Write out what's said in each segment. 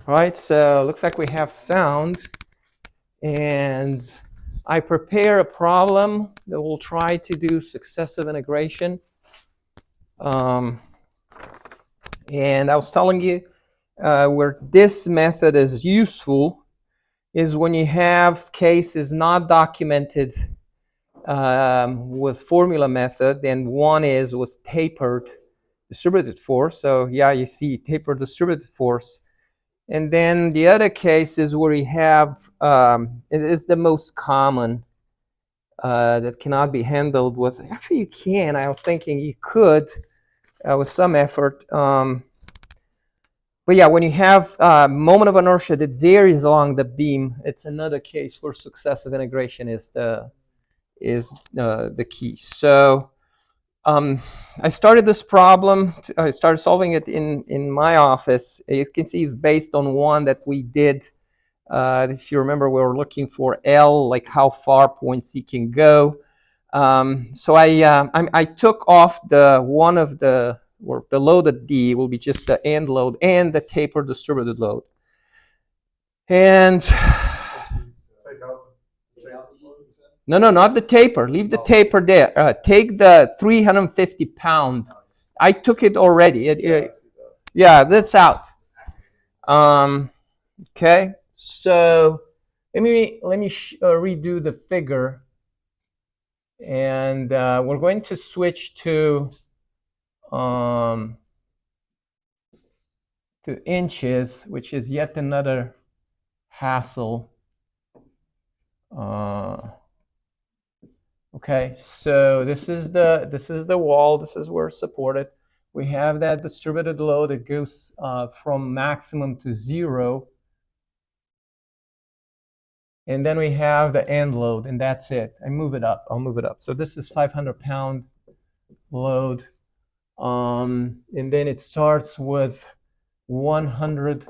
All right, so looks like we have sound, and I prepare a problem that will try to do successive integration. Um, and I was telling you where this method is useful is when you have cases not documented with formula method, and one is with tapered distributed force. So yeah, you see tapered distributed force. And then the other case is where you have, it is the most common that cannot be handled with, actually you can, I was thinking you could with some effort. But yeah, when you have a moment of inertia that varies along the beam, it's another case where successive integration is the key. So I started this problem. I started solving it in my office. You can see it's based on one that we did. If you remember, we were looking for L, like how far point C can go. So I took off the one of the, or below the D will be just the end load and the taper distributed load. And no, not the taper. Leave the taper there. Take the 350 pound. I took it already. Yeah, that's out. Okay, so let me redo the figure, and we're going to switch to inches, which is yet another hassle. Okay, so this is the wall. This is where it's supported. We have that distributed load that goes from maximum to 0. And then we have the end load, and that's it. I'll move it up. So this is 500 pound load. And then it starts with 100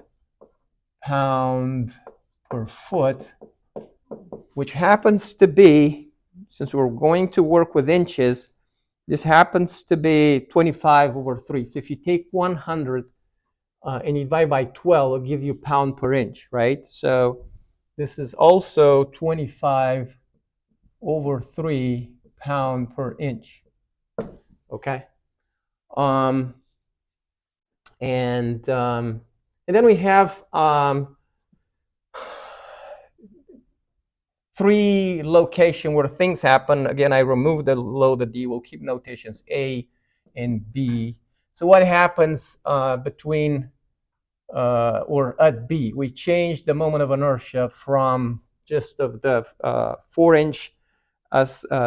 pound per foot, which happens to be, since we're going to work with inches, this happens to be 25/3. So if you take 100 and you divide by 12, it'll give you pound per inch, right? So this is also 25/3 pound per inch. Okay. And then we have 3 location where things happen. Again, I removed the loaded D. We'll keep notations A and B. So what happens between or at B? We change the moment of inertia from just of the 4-inch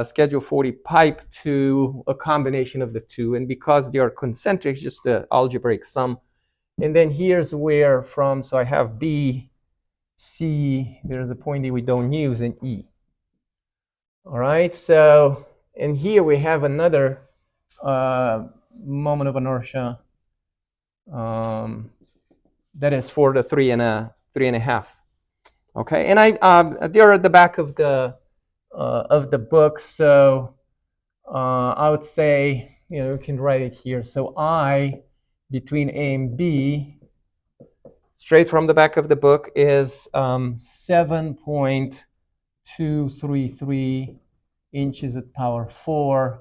schedule 40 pipe to a combination of the two. And because they are concentric, just the algebraic sum. And then here's where from, so I have B, C, there's a point that we don't use, and E. All right, so, and here we have another moment of inertia that is for the 3.5. Okay, and they're at the back of the book, so I would say, you can write it here. So I between A and B, straight from the back of the book, is 7.233 inches at power 4.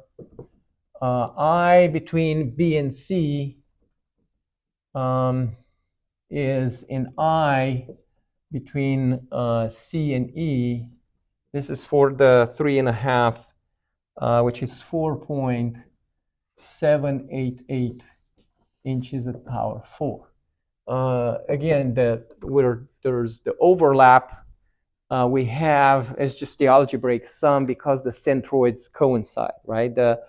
I between B and C is in I between C and E. This is for the 3.5, which is 4.788 inches at power 4. Again, where there's the overlap, we have is just the algebraic sum because the centroids coincide, right? The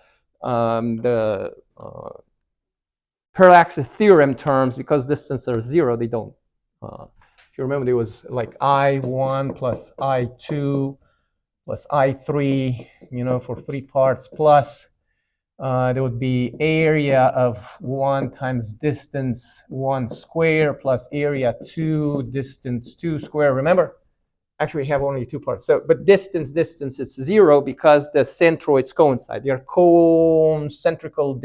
parallax theorem terms, because distances are 0, they don't. If you remember, there was like I1 plus I2 plus I3, for 3 parts, plus there would be area of 1 times distance 1 square plus area 2 distance 2 square. Remember, actually we have only 2 parts. So, but distance, it's 0 because the centroids coincide. They are concentrical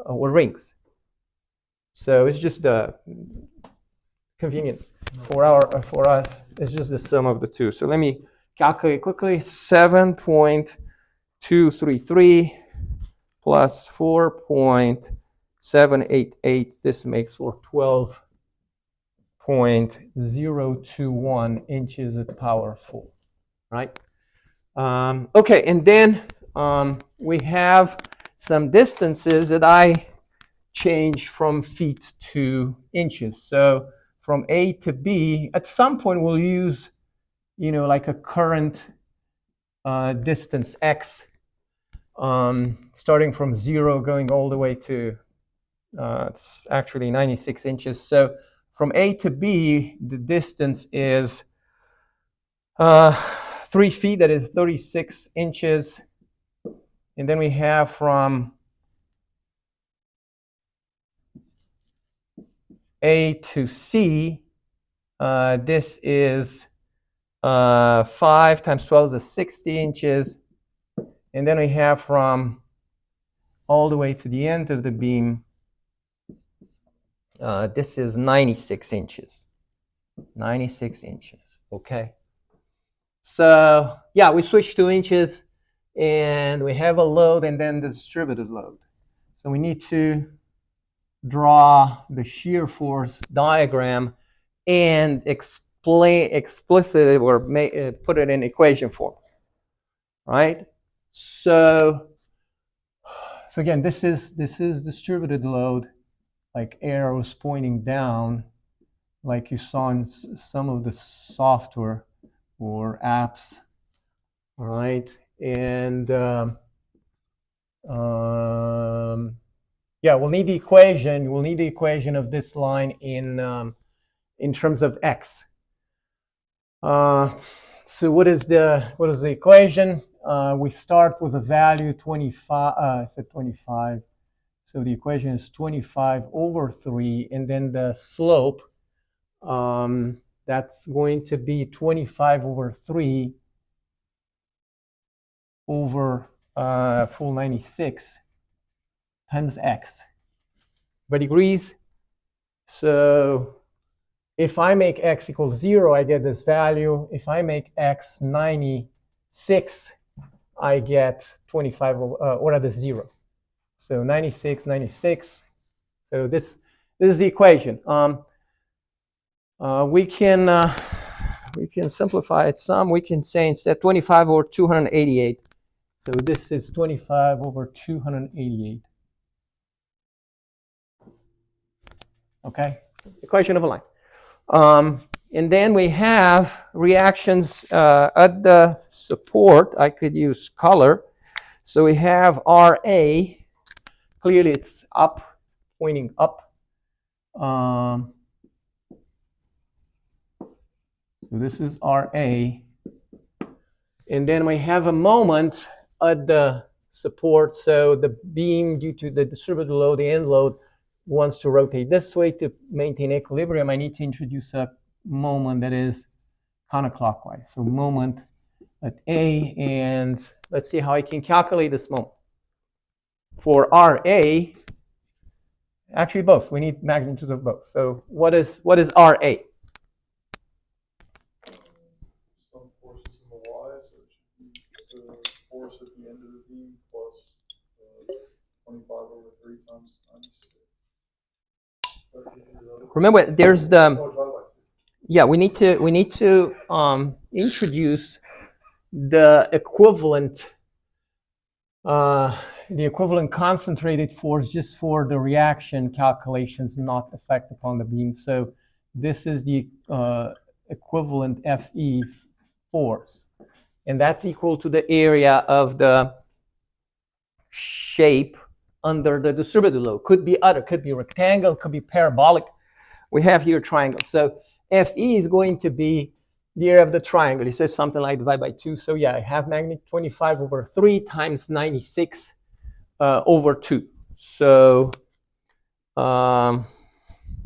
or rings. So it's just convenient for us. It's just the sum of the two. So let me calculate quickly. 7.233 plus 4.788. This makes for 12.021 inches at the power 4, right? Okay, and then we have some distances that I change from feet to inches. So from A to B, at some point we'll use, like a current distance x, starting from 0 going all the way to, it's actually 96 inches. So from A to B, the distance is 3 feet, that is 36 inches. And then we have from A to C, this is 5 times 12 is 60 inches. And then we have from all the way to the end of the beam, this is 96 inches. 96 inches, okay? So, yeah, we switch to inches, and we have a load and then the distributed load. So we need to draw the shear force diagram and explain explicitly or put it in equation form, right? So again, this is distributed load, like arrows pointing down, like you saw in some of the software or apps, all right? And yeah, we'll need the equation. We'll need the equation of this line in terms of x. So what is the equation? We start with a value 25. I said 25. So the equation is 25 over 3, and then the slope, that's going to be 25 over 3 over full 96 times x. Everybody agrees? So if I make x equals 0, I get this value. If I make x 96, I get 25, or at the 0. So 96, 96. So this is the equation. We can simplify it some. We can say instead 25 over 288. So this is 25 over 288. Okay, equation of a line. And then we have reactions at the support. I could use color. So we have RA. Clearly it's up, pointing up. So this is RA. And then we have a moment at the support. So the beam, due to the distributed load, the end load, wants to rotate this way. To maintain equilibrium, I need to introduce a moment that is counterclockwise. So moment at A, and let's see how I can calculate this moment. For RA, actually both. We need magnitudes of both. So what is RA? Some forces in the Y, so it should be the force at the end of the beam plus 25 over 3 times 96. Remember, there's the, yeah, we need to introduce the equivalent concentrated force just for the reaction calculations, not effect upon the beam. So this is the equivalent FE force, and that's equal to the area of the shape under the distributed load. Could be rectangle, could be parabolic. We have here triangle. So FE is going to be the area of the triangle. It says something like divide by 2. So yeah, I have magnitude 25 over 3 times 96 over 2. So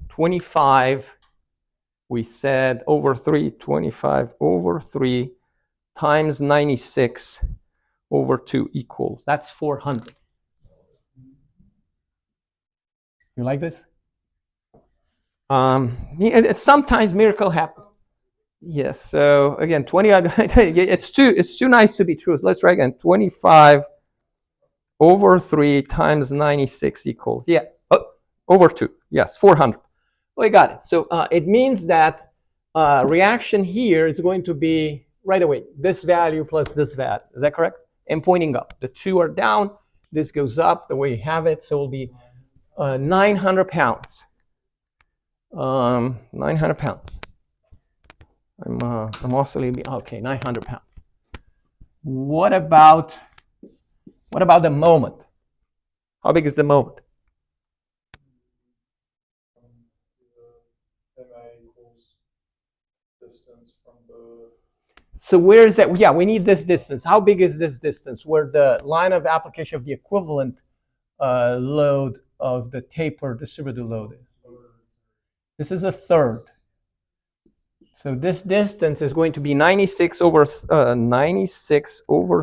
25, we said over 3, 25 over 3 times 96 over 2 equals, that's 400. You like this? Sometimes miracle happen. Yes. So again, 20. It's too nice to be true. Let's try again. 25 over 3 times 96 equals, yeah, over 2. Yes, 400. We got it. So it means that reaction here is going to be right away this value plus this value. Is that correct? And pointing up. The 2 are down. This goes up the way you have it. So it'll be 900 pounds. 900 pounds. I'm also okay. 900 pounds. What about the moment? How big is the moment? Distance from the. So where is that? Yeah, we need this distance. How big is this distance? Where the line of application of the equivalent load of the taper distributed load is. This is a third. So this distance is going to be 96 over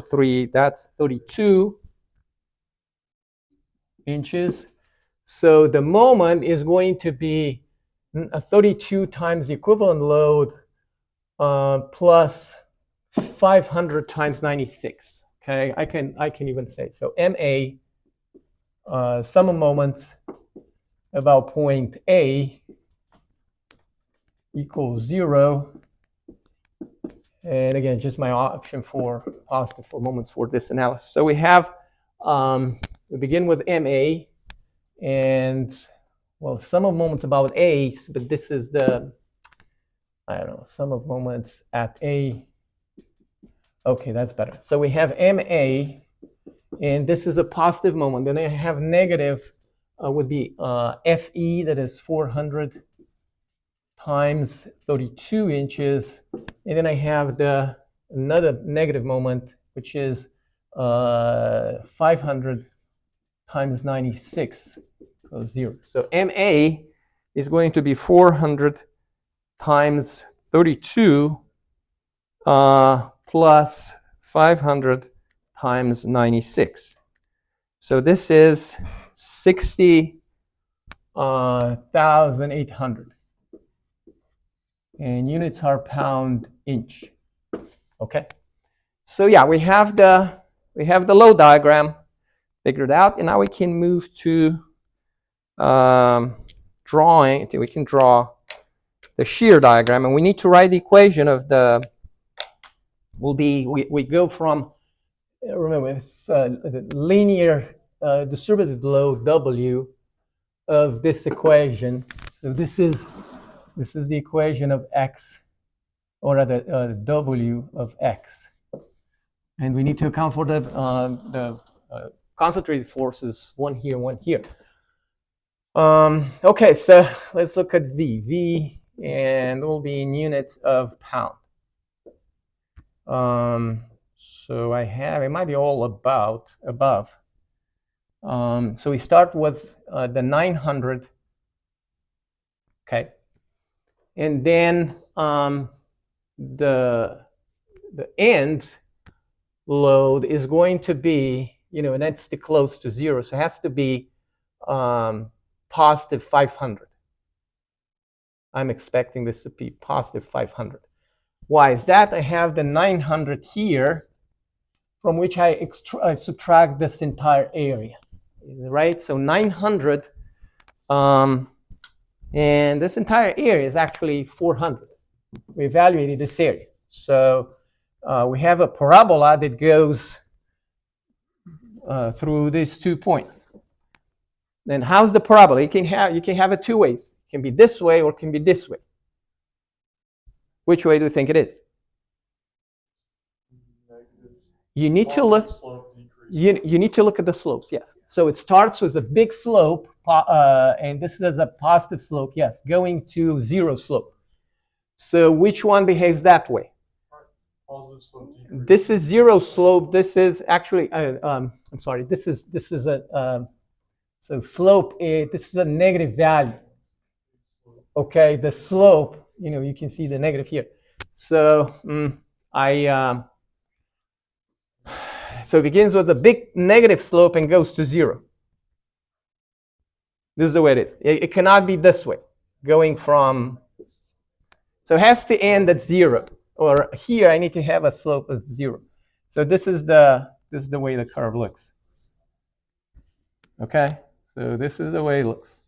3. That's 32 inches. So the moment is going to be 32 times the equivalent load plus 500 times 96. Okay, I can even say so. MA, sum of moments about point A equals 0. And again, just my option for positive for moments for this analysis. So we have, we begin with MA, and well, sum of moments about A, but this is the, I don't know, sum of moments at A. Okay, that's better. So we have MA, and this is a positive moment. Then I have negative would be FE, that is 400 times 32 inches. And then I have another negative moment, which is 500 times 96, so 0. So MA is going to be 400 times 32 plus 500 times 96. So this is 60,800. And units are pound inch. Okay. So yeah, we have the load diagram figured out, and now we can move to drawing. We can draw the shear diagram, and we need to write the equation of the. We go from, remember, it's the linear distributed load W of this equation. So this is the equation of X, or rather W of X. And we need to account for the concentrated forces, one here, one here. Okay, so let's look at V. V, and it will be in units of pound. So I have, it might be all above. So we start with the 900. Okay. And then the end load is going to be, and that's the close to 0. So it has to be positive 500. I'm expecting this to be positive 500. Why is that? I have the 900 here, from which I subtract this entire area, right? So 900, and this entire area is actually 400. We evaluated this area. So we have a parabola that goes through these 2 points. Then how's the parabola? You can have it 2 ways. It can be this way or it can be this way. Which way do you think it is? You need to look. You need to look at the slopes. Yes. So it starts with a big slope, and this is a positive slope. Yes, going to 0 slope. So which one behaves that way? Positive slope decrease. This is 0 slope. This is actually. I'm sorry. This is a. So slope. This is a negative value. Okay. The slope. You can see the negative here. So so it begins with a big negative slope and goes to 0. This is the way it is. It cannot be this way. going from, so it has to end at 0. Or here I need to have a slope of 0. So this is the way the curve looks. Okay, so this is the way it looks.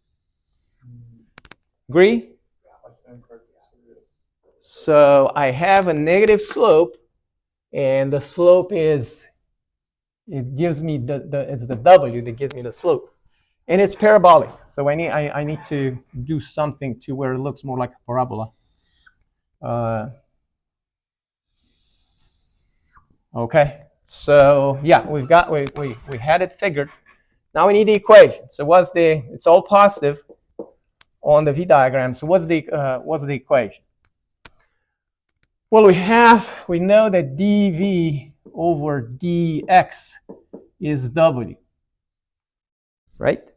Agree? I stand corrected, so yes. So I have a negative slope, and the slope is, it gives me it's the W that gives me the slope. And it's parabolic, so I need to do something to where it looks more like a parabola. Okay, so yeah, we had it figured. Now we need the equation. So it's all positive on the V diagram. So what's the equation? Well, we know that dV over dx is W, right?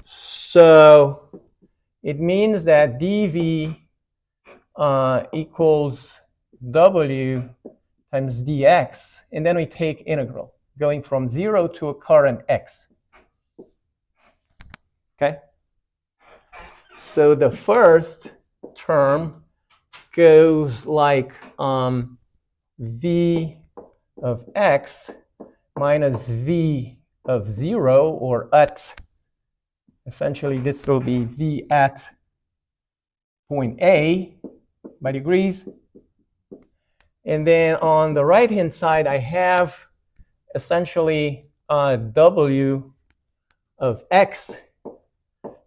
So it means that dV equals W times dx, and then we take integral, going from 0 to a current x. Okay? So the first term goes like v of x minus v of 0, or at, essentially this will be v at point A by degrees. And then on the right hand side I have essentially w of x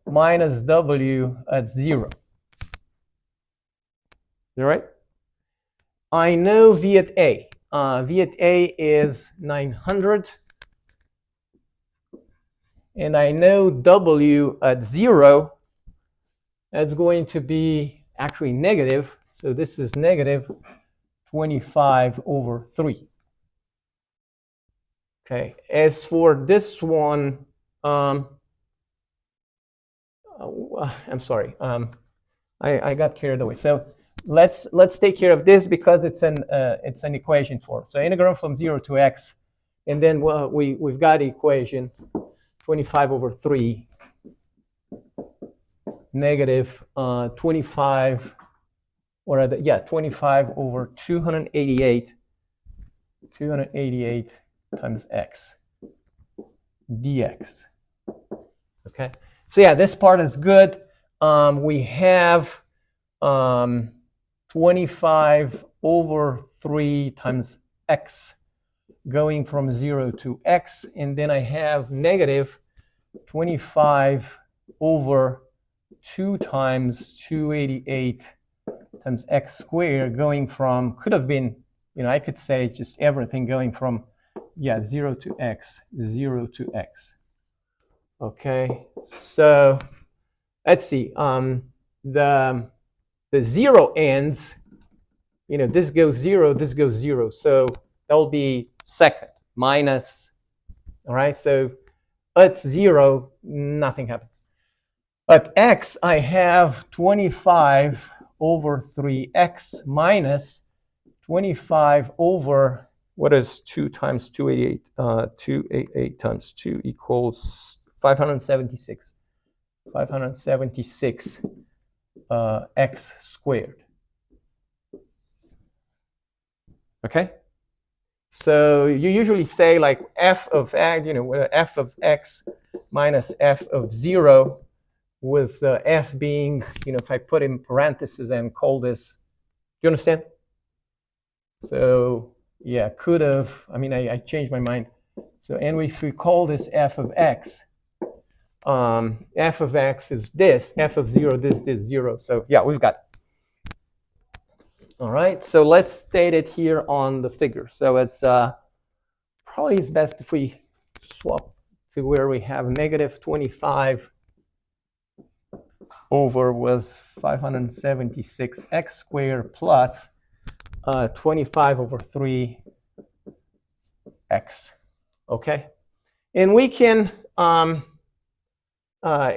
minus w at 0. Is that right? I know v at A. V at A is 900. And I know w at 0, that's going to be actually negative. So this is negative 25 over 3. Okay, as for this one, I'm sorry, I got carried away. So let's take care of this because it's an equation form. So integral from 0 to x, and then we've got the equation 25 over 3 negative 25, or 25 over 288 times x dx. Okay, so yeah, this part is good. We have 25 over 3 times x going from 0 to x, and then I have negative 25 over 2 times 288 times x squared going from, could have been, I could say just everything going from, 0 to x, 0 to x. Okay, so let's see. The 0 ends, this goes 0, this goes 0. So that'll be second minus, all right? So at 0, nothing happens. At x, I have 25 over 3x minus 25 over, what is 2 times 288? 288 times 2 equals 576. 576 x squared. Okay? So you usually say like f of x, f of x minus f of 0, with f being, if I put in parentheses and call this, do you understand? So yeah, could have, I changed my mind. So, and if we call this f of x, f of x is this, f of 0, this 0. So yeah, we've got it. All right, so let's state it here on the figure. So it's probably is best if we swap to where we have negative 25 over was 576 x squared plus 25 over 3 x. Okay, and we can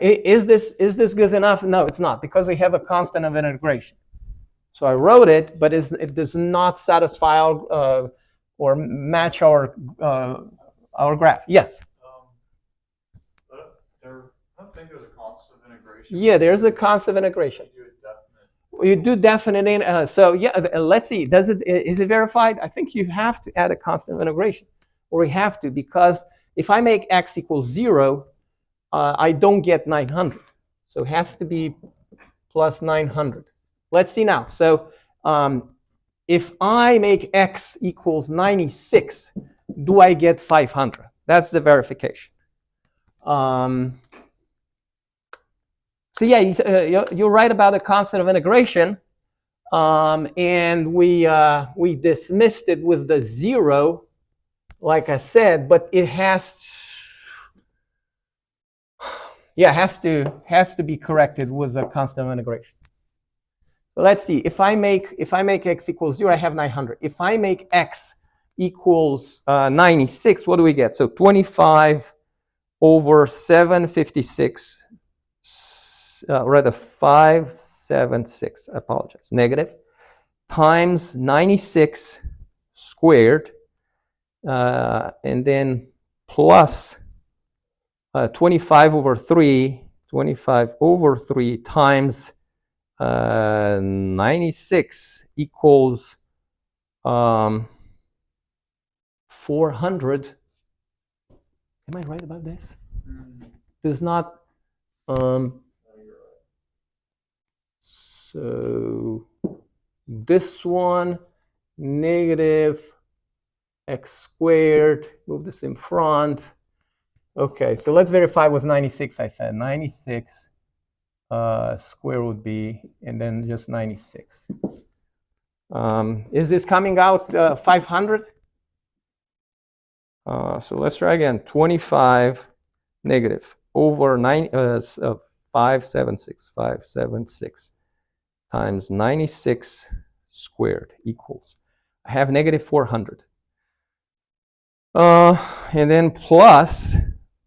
is this good enough? No, it's not, because we have a constant of integration. So I wrote it, but it does not satisfy or match our graph. Yes. I think there's a constant of integration. integration. Yeah, there's a constant of integration. You do a definite. You do definite in, so yeah, let's see, is it verified? I think you have to add a constant of integration, or you have to, because if I make x equals 0, I don't get 900. So it has to be plus 900. Let's see now. So if I make x equals 96, do I get 500? That's the verification. So yeah, you're right about the constant of integration. And we dismissed it with the 0, like I said, but it has to be corrected with the constant of integration. So let's see. If I make x equals 0, I have 900. If I make x equals 96, what do we get? So 25 over 756. Rather 576, I apologize, negative, times 96 squared, and then plus 25 over 3 times 96 equals 400. Am I right about this? Does not. So this one, negative x squared, move this in front. Okay, so let's verify with 96, I said. 96 square would be, and then just 96. Is this coming out 500? So let's try again. 25 negative over 576 times 96 squared equals, I have negative 400. And then plus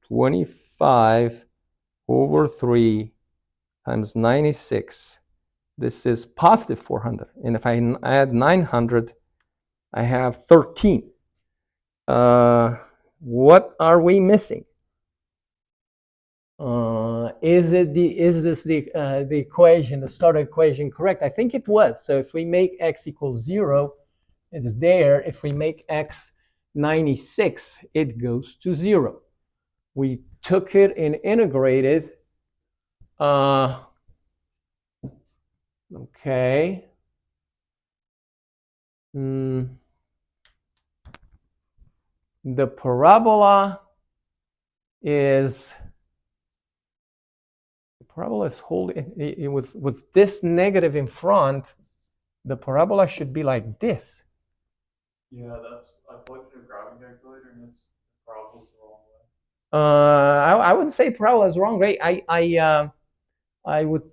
25 over 3 times 96. This is positive 400. And if I add 900, I have 13. What are we missing? Is this the equation, the starter equation, correct? I think it was. So if we make x equals 0, it's there. If we make x 96, it goes to 0. We took it and integrated. Okay. The parabola is holding it with this negative in front. The parabola should be like this. Yeah, I plugged in a graphing calculator and it's the parabola's the wrong way. I wouldn't say parabola is wrong, right? I would.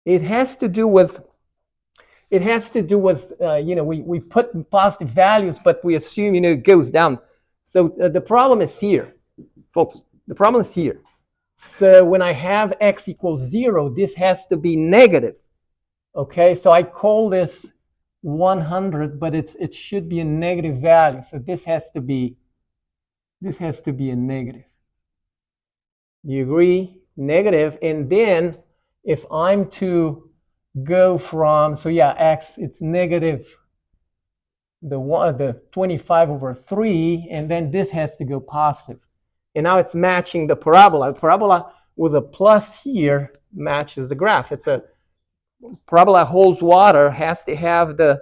It has to do with. We put positive values, but we assume it goes down. So the problem is here, folks. The problem is here. So when I have x equals 0, this has to be negative. Okay, so I call this 100, but it should be a negative value. So this has to be a negative. You agree? Negative. And then if I'm to go from, so yeah, x, it's negative the 25 over 3, and then this has to go positive. And now it's matching the parabola. The parabola with a plus here matches the graph. It's a parabola holds water, has to have the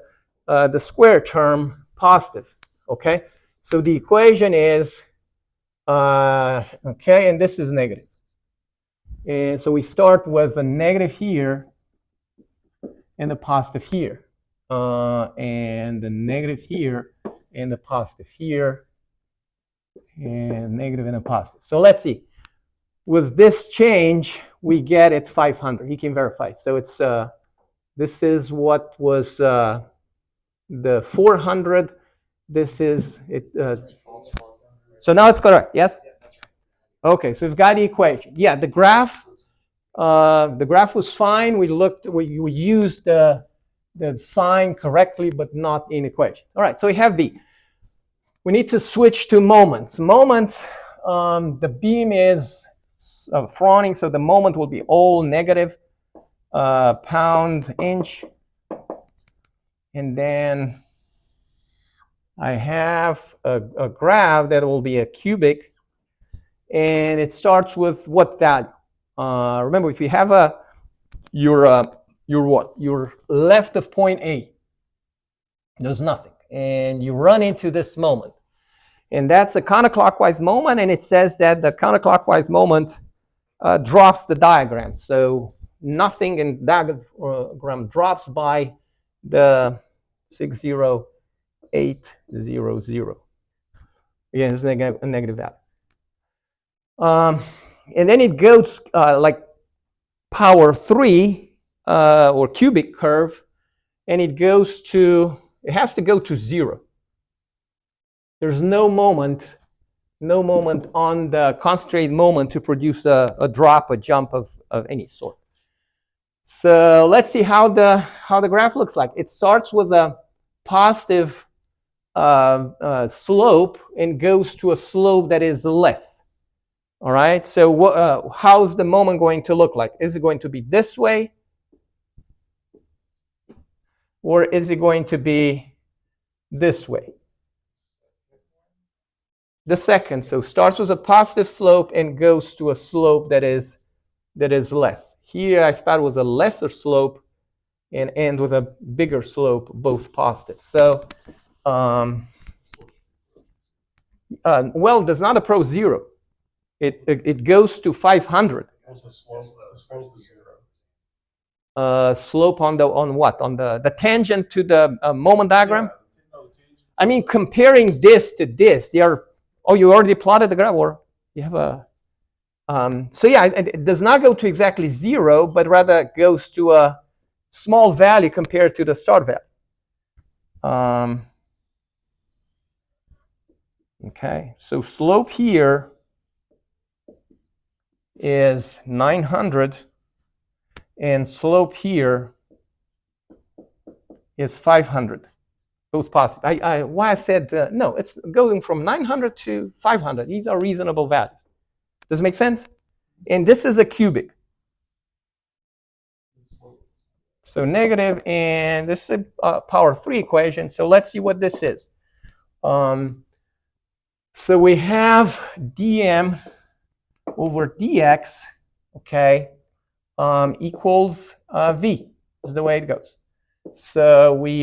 square term positive. Okay, so the equation is okay, and this is negative. And so we start with a negative here and the positive here, and the negative here and the positive here, and negative and a positive. So let's see. With this change, we get it 500. You can verify. So it's this is what was the 400. This is it. So now it's correct. Yes. Okay. So we've got the equation. Yeah, the graph. The graph was fine. We used the sign correctly, but not in equation. All right. So we have V. we need to switch to moments. Moments, the beam is fronting, so the moment will be all negative, pound, inch. And then I have a graph that will be a cubic, and it starts with what value? Remember, if you have your what? You're left of point A, there's nothing, and you run into this moment, and that's a counterclockwise moment, and it says that the counterclockwise moment drops the diagram. So nothing in diagram drops by the 60800. Again, it's a negative value. And then it goes like power 3 or cubic curve, and it has to go to 0. There's no moment on the concentrated moment to produce a drop, a jump of any sort. So let's see how the graph looks like. It starts with a positive slope and goes to a slope that is less. All right, so how's the moment going to look like? Is it going to be this way? Or is it going to be this way? The second, so starts with a positive slope and goes to a slope that is less. Here I start with a lesser slope and end with a bigger slope, both positive. So, well, does not approach 0. It goes to 500. Slope on what? On the tangent to the moment diagram? I mean, comparing this to this, they are. Oh, you already plotted the graph, or you have a. So yeah, it does not go to exactly 0, but rather goes to a small value compared to the start value. Okay, so slope here is 900, and slope here is 500. Those positive. Why I said no, it's going from 900 to 500. These are reasonable values. Does it make sense? And this is a cubic. So negative, and this is a power 3 equation. So let's see what this is. So we have dm over dx, okay, equals v. This is the way it goes. So we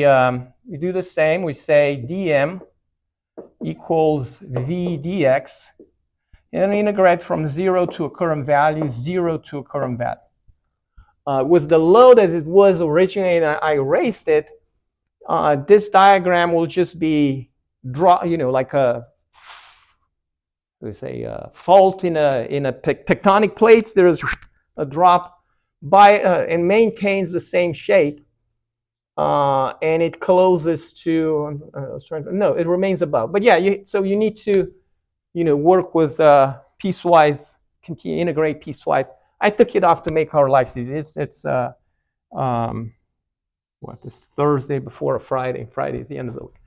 do the same. We say dm equals v dx, and integrate from 0 to a current value, 0 to a current value. With the load as it was originally, I erased it. This diagram will just be like a fault in a tectonic plates. There is a drop and maintains the same shape, and it closes to. It remains above. But yeah, so you need to, work with piecewise, continue integrate piecewise. I took it off to make our lives easy. It's this Thursday before a Friday. Friday is the end of the week.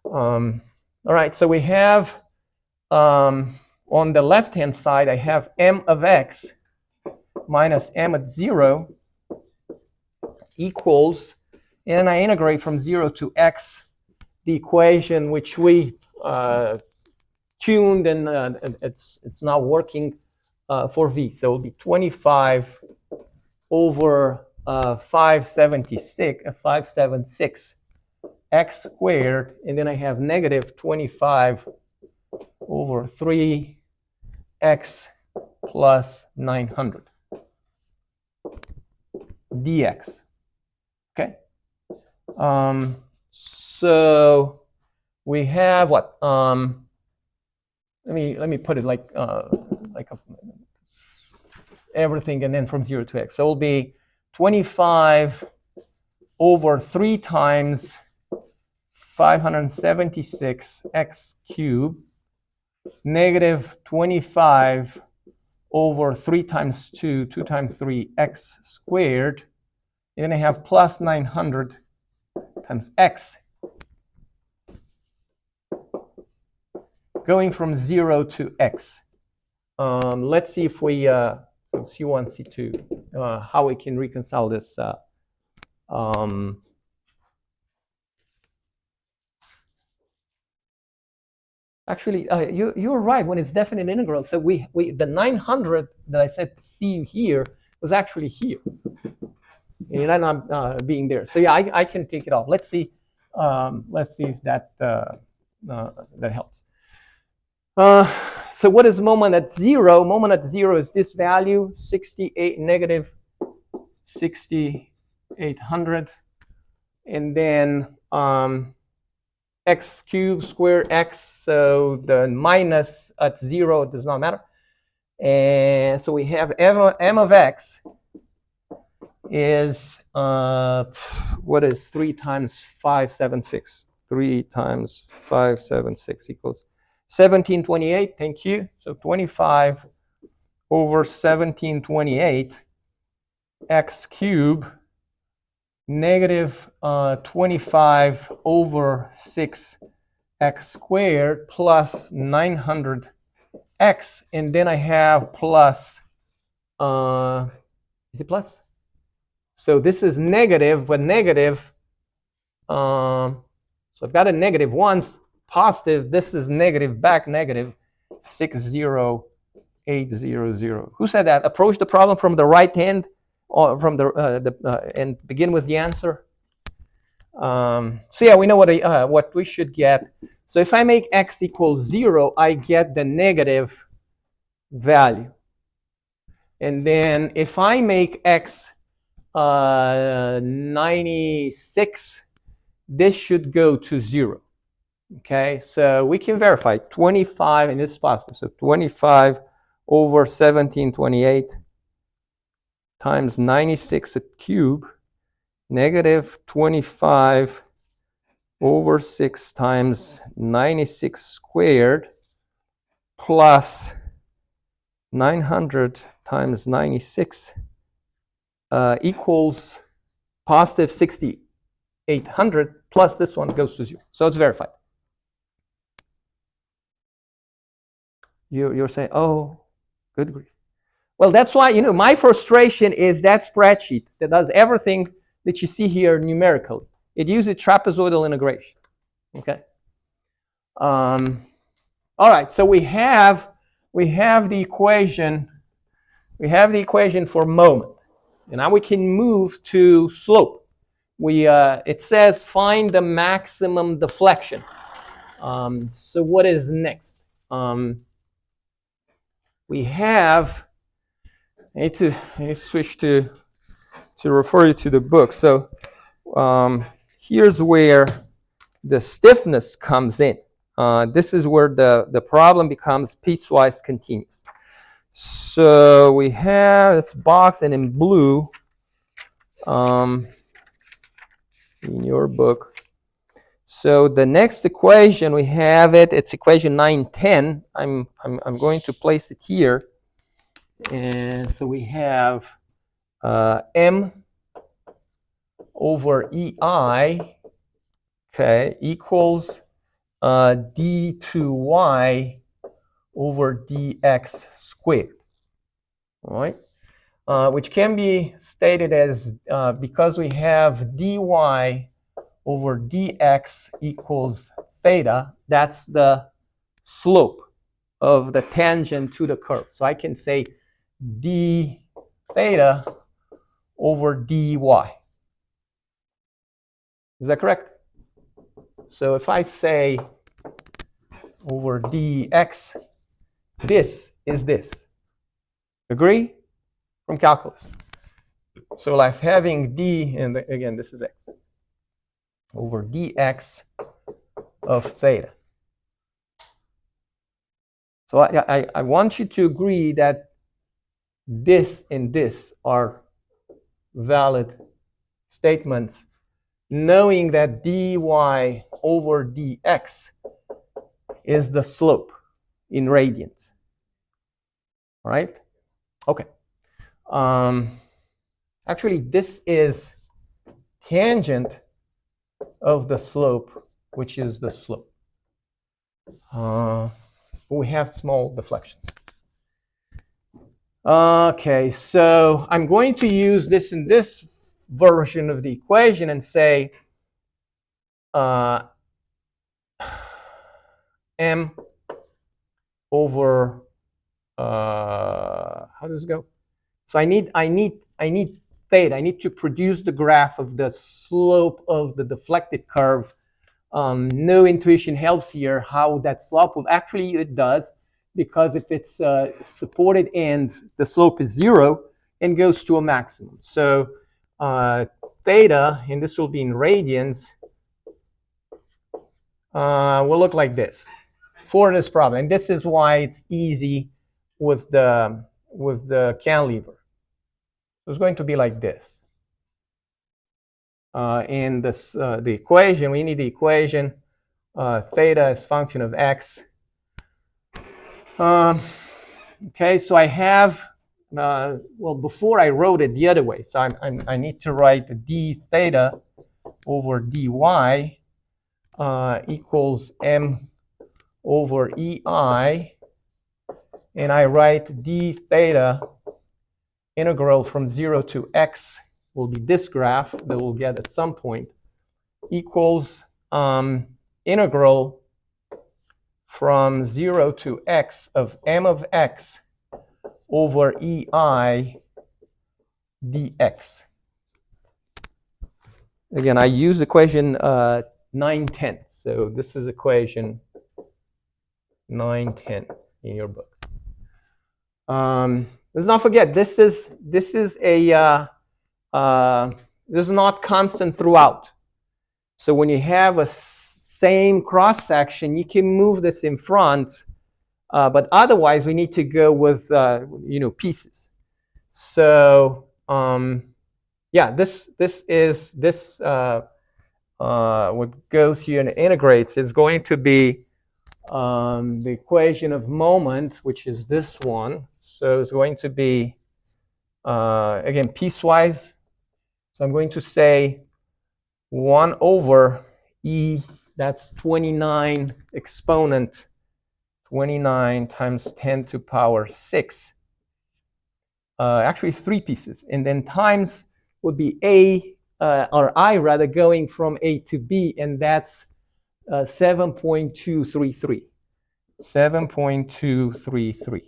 All right, so we have on the left-hand side, I have m of x minus m at 0 equals, and I integrate from 0 to x, the equation which we tuned, and it's not working for v. So it'll be 25 over 576 x squared, and then I have negative 25 over 3x plus 900 dx. Okay. So we have what? Let me put it like everything, and then from 0 to x. So it'll be 25 over 3 times 576 x cubed, negative 25 over 3 times 2, 2 times 3, x squared. And then I have plus 900 times x. going from 0 to x. Let's see if we, C1, C2, how we can reconcile this. Actually, you're right when it's definite integral. So the 900 that I said C here was actually here. And I'm not being there. So yeah, I can take it off. Let's see if that that helps. So what is moment at 0? Moment at 0 is this value, 68 negative 6,800, and then x cubed square x. So the minus at 0 does not matter, and so we have m of x is what is 3 times 576? 3 times 576 equals 1728. Thank you. So 25 over 1728 x cubed negative 25 over 6 x squared plus 900 x, and then I have plus, is it plus? So this is negative, but negative, so I've got a negative once, positive, this is negative, back negative, 60800. Who said that? Approach the problem from the right hand, or from and begin with the answer. So yeah, we know what we should get. So if I make x equals 0, I get the negative value. And then if I make x 96, this should go to 0. Okay, so we can verify 25, and this is positive. So 25 over 1728 times 96 at cube, negative 25 over 6 times 96 squared plus 900 times 96 equals positive 6,800, plus this one goes to 0. So it's verified. You're saying, oh, good grief. Well, that's why, my frustration is that spreadsheet that does everything that you see here numerically. It uses trapezoidal integration. Okay. All right. So we have the equation. We have the equation for moment, and now we can move to slope. It says find the maximum deflection. So what is next? We have. I need to switch to refer you to the book. So here's where the stiffness comes in. This is where the problem becomes piecewise continuous. So we have this box, and in blue, in your book. So the next equation we have it's equation 910. I'm going to place it here, and so we have m over EI, okay, equals d2y over dx squared, all right? Which can be stated as, because we have dy over dx equals theta, that's the slope of the tangent to the curve. So I can say d theta over dy. Is that correct? So if I say over dx, this is this. Agree? From calculus. So like having d, and again, this is x, over dx of theta. So I want you to agree that this and this are valid statements, knowing that dy over dx is the slope in radians. All right? Okay. Actually, this is tangent of the slope, which is the slope. we have small deflections. Okay, so I'm going to use this in this version of the equation and say m over how does it go? So I need theta. I need to produce the graph of the slope of the deflected curve. No intuition helps here how that slope will actually, it does, because if it's supported end, the slope is 0 and goes to a maximum. So theta, and this will be in radians, will look like this for this problem. And this is why it's easy with the cantilever. So it's going to be like this. And this, the equation, we need the equation. Theta is function of x. Okay, so I have, well, before I wrote it the other way. So I need to write d theta over dy equals m over ei. And I write d theta integral from 0 to x will be this graph that we'll get at some point, equals integral from 0 to x of m of x over ei dx. Again, I use equation 910. So this is equation 910 in your book. Let's not forget, this is a this is not constant throughout. So when you have a same cross section, you can move this in front, but otherwise we need to go with pieces. So yeah, this is what goes here and integrates is going to be the equation of moment, which is this one. So it's going to be again piecewise. So I'm going to say 1 over e, that's 29 exponent 29 times 10 to power 6. Actually, 3 pieces. And then times would be a, or I rather, going from A to B, and that's 7.233. 7.233.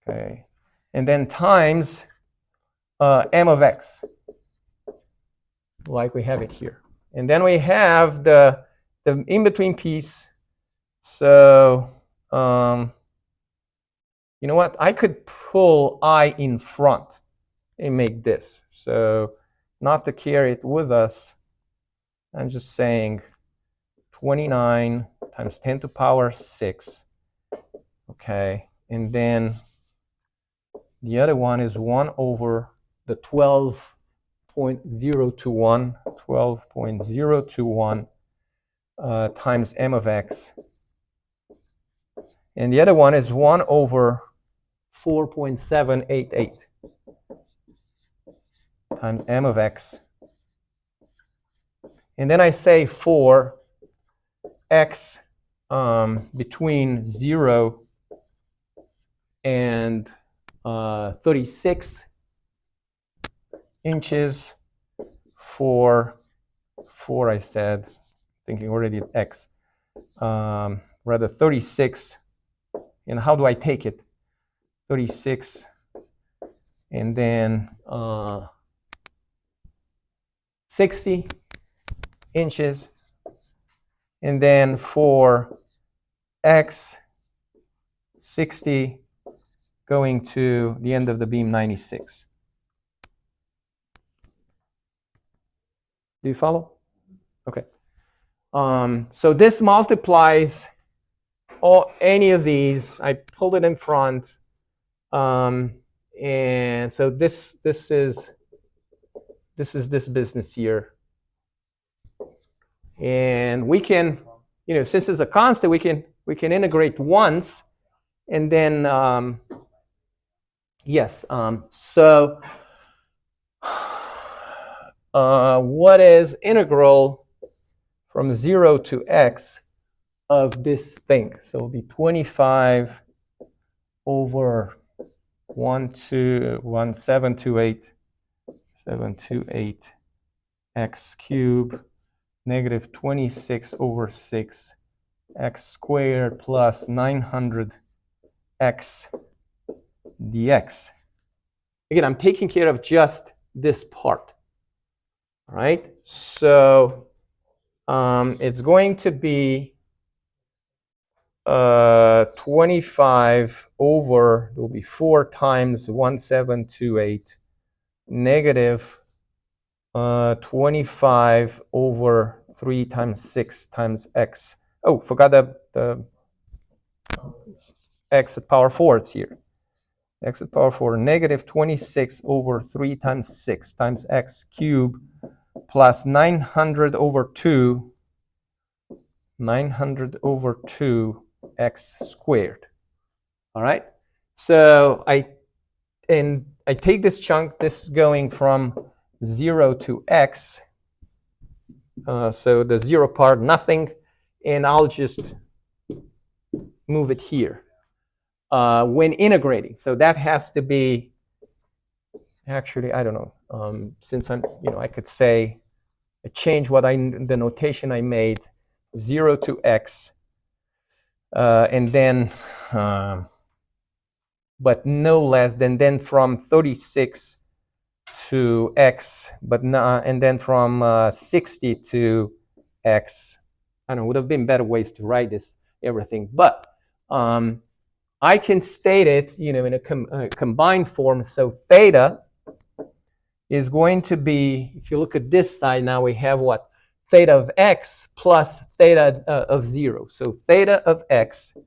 Okay. And then times m of x, like we have it here. And then we have the in-between piece. So, you know what? I could pull I in front and make this. So, not to carry it with us, I'm just saying 29 times 10 to power 6. Okay. And then the other one is 1 over the 12.021, 12.021 times m of x. And the other one is 1 over 4.788 times m of x. And then I say for x between 0 and 36 inches for I said, thinking already of x, rather 36. And how do I take it? 36 and then 60 inches. And then for x, 60 going to the end of the beam, 96. Do you follow? Okay. So this multiplies any of these. I pulled it in front. And so this is this business here. And we can, since it's a constant, we can integrate once, and then yes. So what is integral from 0 to x of this thing. So it'll be 25 over 728 x cubed negative 26 over 6 x squared plus 900 x dx. Again, I'm taking care of just this part. All right, so it's going to be 25 over, it will be 4 times 1728 negative 25 over 3 times 6 times x. Oh, forgot the x at power 4, it's here. X at power 4, negative 26 over 3 times 6 times x cubed plus 900 over 2 x squared. All right, so I take this chunk, this is going from 0 to x, so the 0 part, nothing, and I'll just move it here when integrating. So that has to be, actually, I don't know, since I'm, I could say, change the notation I made, 0 to x, and then, but no less than, then from 36 to x, but not, and then from 60 to x. I don't know, would have been better ways to write this, everything, but I can state it, in a combined form. So theta is going to be, if you look at this side, now we have what? Theta of x plus theta of 0. So theta of x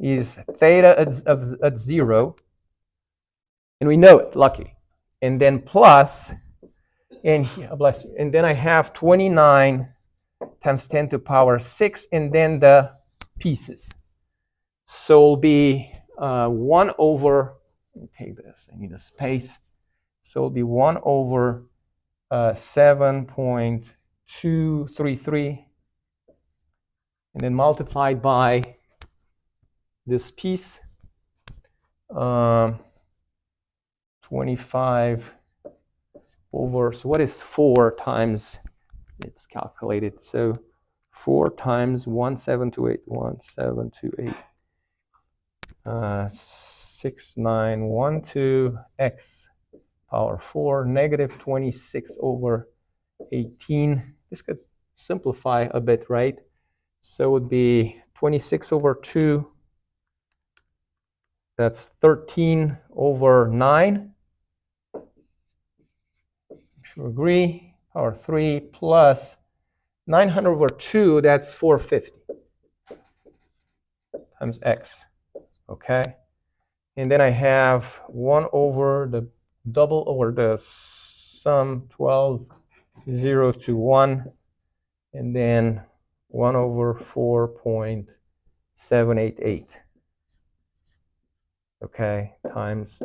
is theta at 0, and we know it, luckily. And then plus, and bless you, and then I have 29 times 10 to the power 6, and then the pieces. So it'll be 1 over, let me take this, I need a space. So it'll be 1 over 7.233, and then multiplied by this piece, 25 over, so what is 4 times, it's calculated, so 4 times 1728, 6912 x power 4, negative 26 over 18. This could simplify a bit, right? So it would be 26 over 2, that's 13 over 9. Sure agree. Power 3 plus 900 over 2, that's 450 times x. Okay. And then I have 1 over the double over the sum, 12, 0 to 1, and then 1 over 4.788. Okay, times,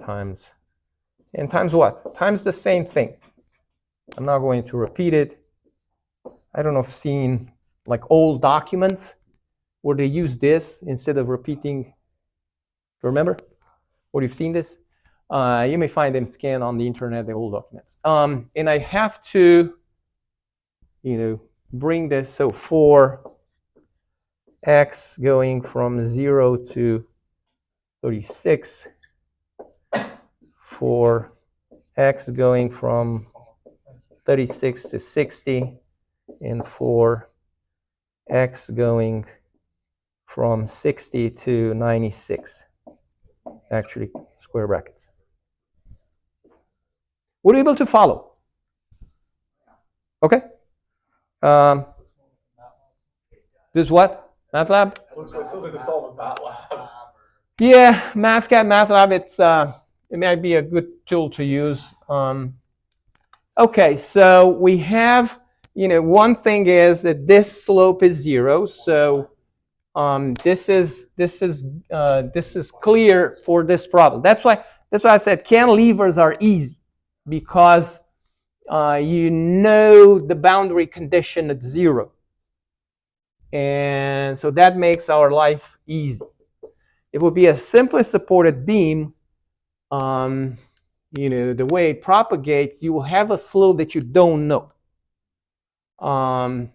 and times what? Times the same thing. I'm not going to repeat it. I don't know if you've seen like old documents where they use this instead of repeating. Remember? Or you've seen this? You may find them scanned on the internet, the old documents. And I have to, bring this, so for x going from 0 to 36, for x going from 36 to 60, and for x going from 60 to 96. Actually, square brackets. Were you able to follow? Okay. This what? MATLAB? Looks like something to solve with MATLAB. Yeah, MathCAD, MATLAB. It might be a good tool to use. Okay, so we have, one thing is that this slope is 0. So this is clear for this problem. That's why I said cantilevers are easy, because the boundary condition at 0. And so that makes our life easy. It would be a simply supported beam. The way it propagates, you will have a slope that you don't know. And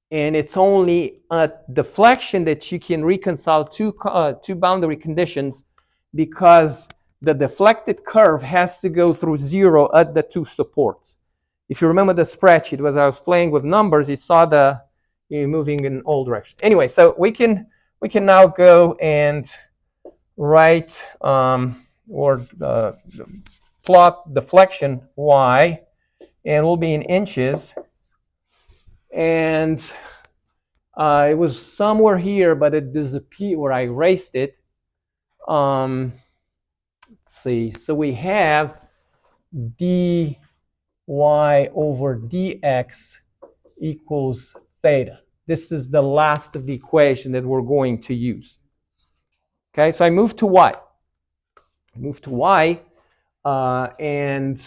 it's only a deflection that you can reconcile two boundary conditions, because the deflected curve has to go through 0 at the two supports. If you remember the spreadsheet, as I was playing with numbers, you saw the moving in all directions. Anyway, so we can now go and write or plot deflection y, and will be in inches. And it was somewhere here, but it disappeared, or I erased it. Let's see. So we have dy over dx equals theta. This is the last of the equation that we're going to use. Okay, so I move to y. And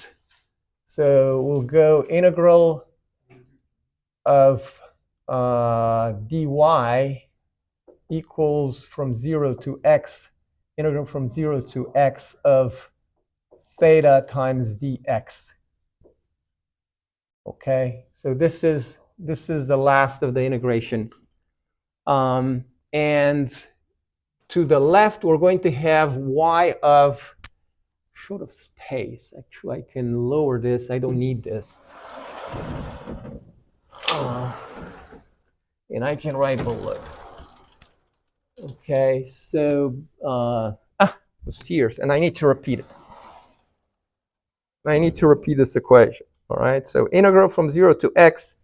so we'll go integral of dy equals from 0 to x, integral from 0 to x of theta times dx. Okay, so this is the last of the integrations. And to the left, we're going to have y of, short of space. Actually, I can lower this. I don't need this. And I can write below. Okay, so it was here, and I need to repeat it. I need to repeat this equation. All right, so integral from 0 to x.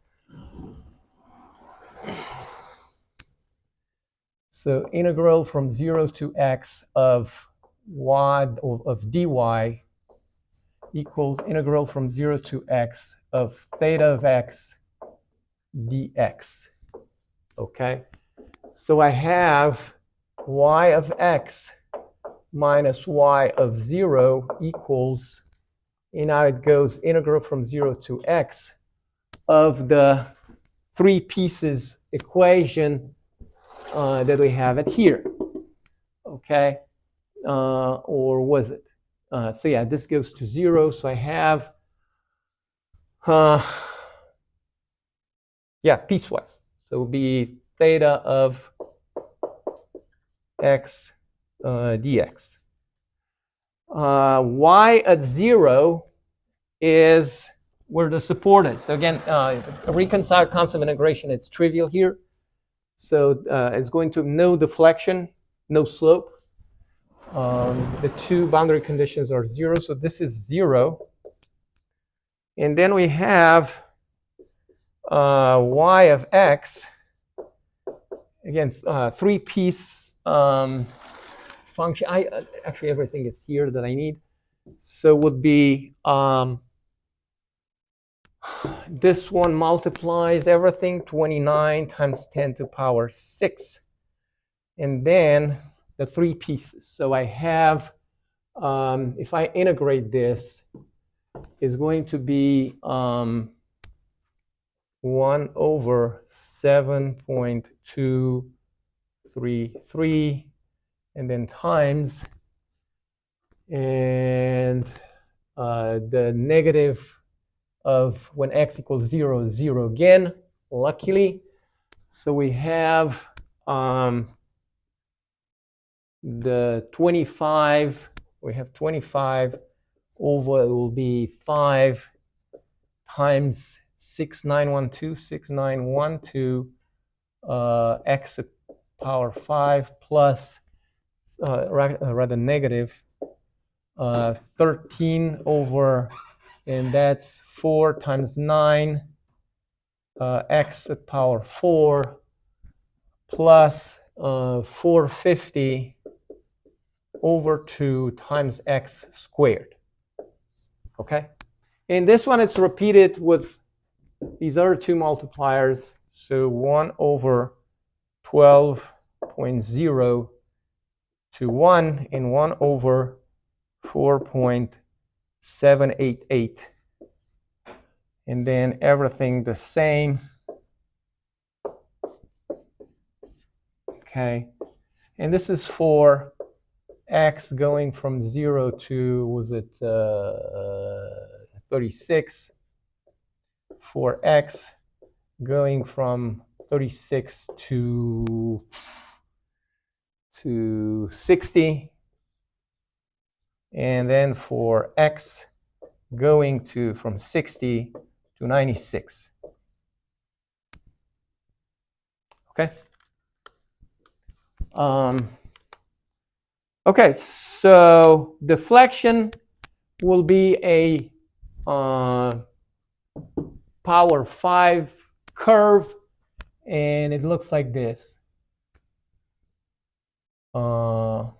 So integral from 0 to x of y of dy equals integral from 0 to x of theta of x dx. Okay, so I have y of x minus y of 0 equals, and now it goes integral from 0 to x of the three pieces equation that we have it here. Okay, or was it? So yeah, this goes to 0. So I have, piecewise. So it will be theta of x dx. Y at 0 is where the support is. So again, reconcile concept integration, it's trivial here. So it's going to no deflection, no slope. The two boundary conditions are 0, so this is 0. And then we have y of x, again, three-piece function. Actually, everything is here that I need. So would be this one multiplies everything, 29 times 10 to the power 6. And then the three pieces. So I have, if I integrate this, is going to be 1 over 7.233, and then times, and the negative of when x equals 0 is 0 again, luckily. So we have the 25, we have 25 over, it will be 5 times 6912 x to the power 5 plus, rather negative, 13 over, and that's 4 times 9 x to the power 4 plus 450 over 2 times x squared. Okay, and this one it's repeated with these other two multipliers. So 1 over 12.0 to 1 and 1 over 4.788. And then everything the same. Okay, and this is for x going from 0 to, was it 36? For x going from 36 to 60, and then for x going from 60 to 96. Okay. Okay, so deflection will be a power 5 curve, and it looks like this. Okay.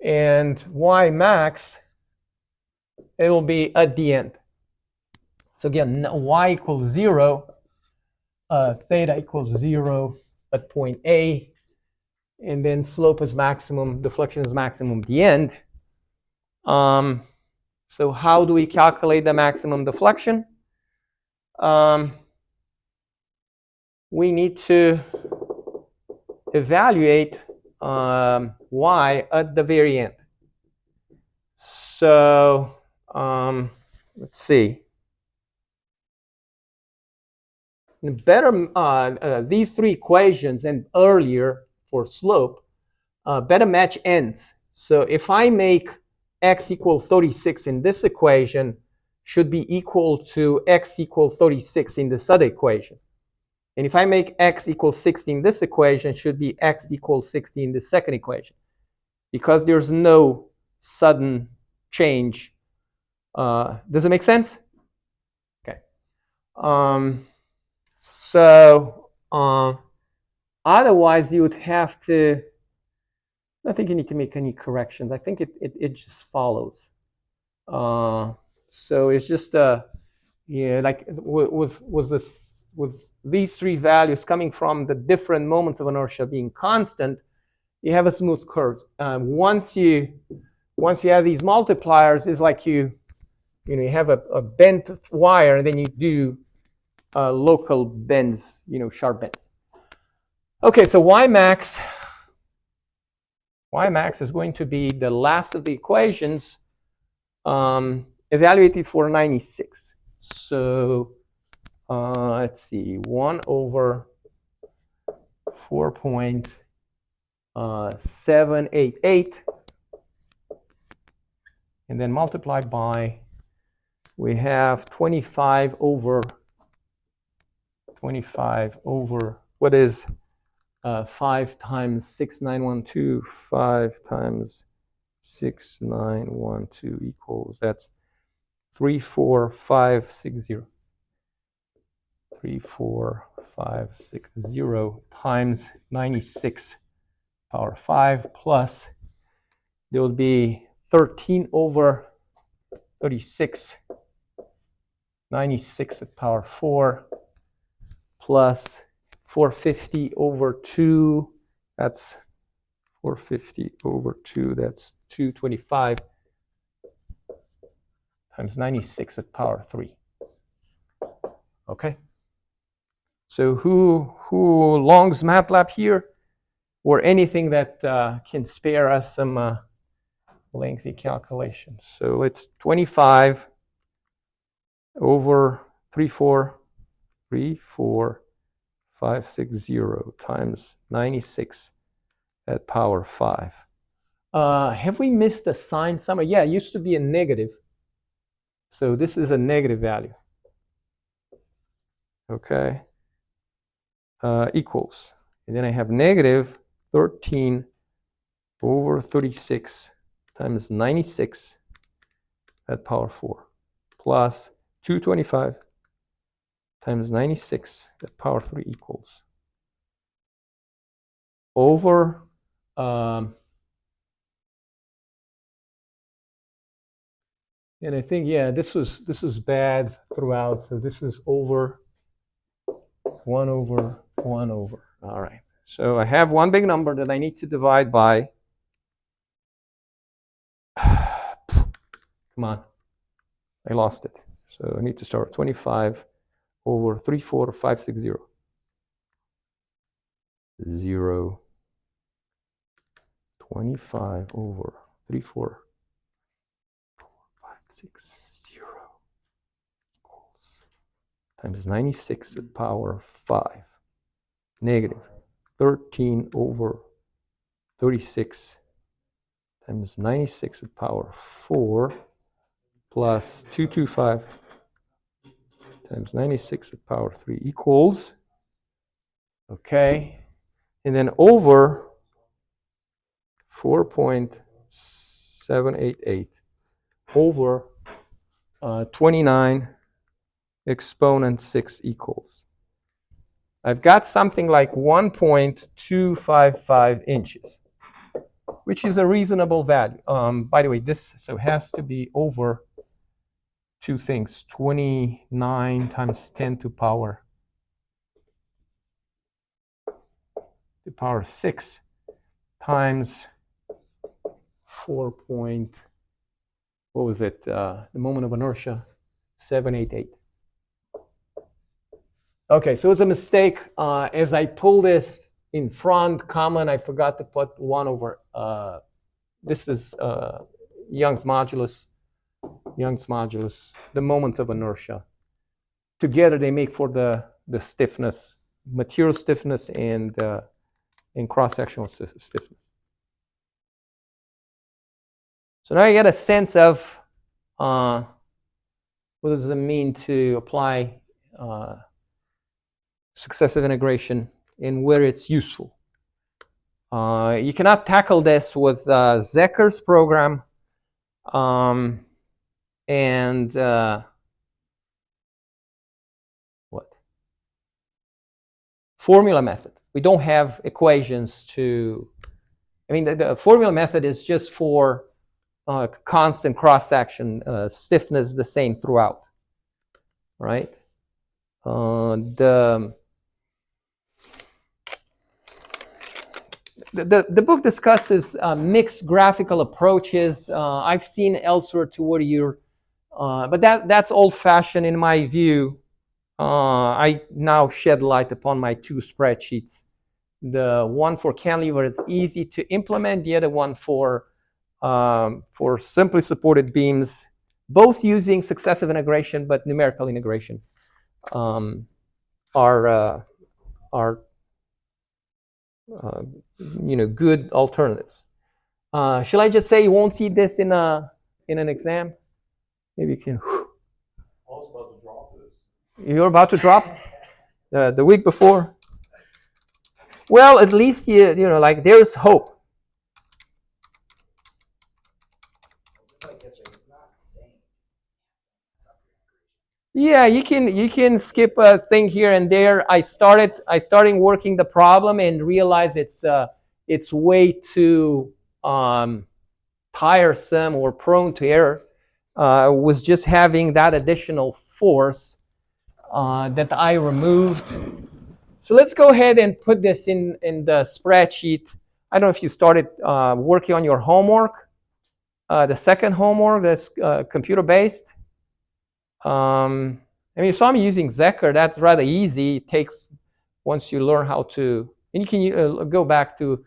And y max, it will be at the end. So again, y equals 0, theta equals 0 at point A, and then slope is maximum, deflection is maximum at the end. So how do we calculate the maximum deflection? We need to evaluate y at the very end. So let's see. Better these three equations and earlier for slope better match ends. So if I make x equal 36 in this equation, should be equal to x equal 36 in this other equation. And if I make x equal 60 in this equation, should be x equals 60 in the second equation, because there's no sudden change. Does it make sense? Okay. Otherwise, you would have to, I think you need to make any corrections. I think it just follows. So it's just yeah, like with these three values coming from the different moments of inertia being constant, you have a smooth curve. Once you have these multipliers, it's like you have a bent wire, and then you do local bends, sharp bends. Okay, so y max is going to be the last of the equations evaluated for 96. So let's see, 1 over 4.788, and then multiplied by, we have 25 over what is 5 times 6912, 5 times 6912 equals, that's 34560. 34560 times 96 power 5, plus there will be 13 over 36, 96 at power 4, plus 450 over 2, that's 450 over 2, that's 225, times 96 at power 3. Okay? So who longs MATLAB here, or anything that can spare us some lengthy calculations? So it's 25 over 34560 times 96 at power 5. Have we missed a sign somewhere? Yeah, it used to be a negative. So this is a negative value. Okay. Equals. And then I have negative 13 over 36 times 96 at power 4, plus 225 times 96 at power 3 equals over and I think, yeah, this was bad throughout, so this is over 1 over 1 over. All right, so I have one big number that I need to divide by. Come on, I lost it. So I need to start 25 over 34560. 0, 25 over 3, 4, 5, 6, 0 equals times 96 to the power of 5 negative 13 over 36 times 96 to the power of 4 plus 225 times 96 to the power of 3 equals, okay, and then over 4.788 over 29 exponent 6 equals. I've got something like 1.255 inches, which is a reasonable value. By the way, this so has to be over two things: 29 times 10 to power 6 times 4. What was it? The moment of inertia, 788. Okay, so it's a mistake. As I pull this in front, common, I forgot to put 1 over. This is Young's modulus. Young's modulus, the moments of inertia. Together, they make for the stiffness, material stiffness, and cross-sectional stiffness. So now you get a sense of what does it mean to apply successive integration and where it's useful. You cannot tackle this with Zekker's program and formula method. We don't have equations to, I mean, the formula method is just for constant cross-section, stiffness the same throughout, right? The book discusses mixed graphical approaches. I've seen elsewhere to what you're, but that's old-fashioned in my view. I now shed light upon my two spreadsheets. The one for cantilever is easy to implement. The other one for simply supported beams, both using successive integration but numerical integration, are good alternatives. Shall I just say you won't see this in an exam? Maybe you can. I was about to drop this. You're about to drop the week before. Well, at least you know, like, there's hope. Yeah, you can skip a thing here and there. I started working the problem and realized it's way too tiresome or prone to error. Was just having that additional force that I removed. So let's go ahead and put this in the spreadsheet. I don't know if you started working on your homework, the second homework that's computer-based. I mean, you saw me using Zekker. That's rather easy. It takes, once you learn how to, and you can go back to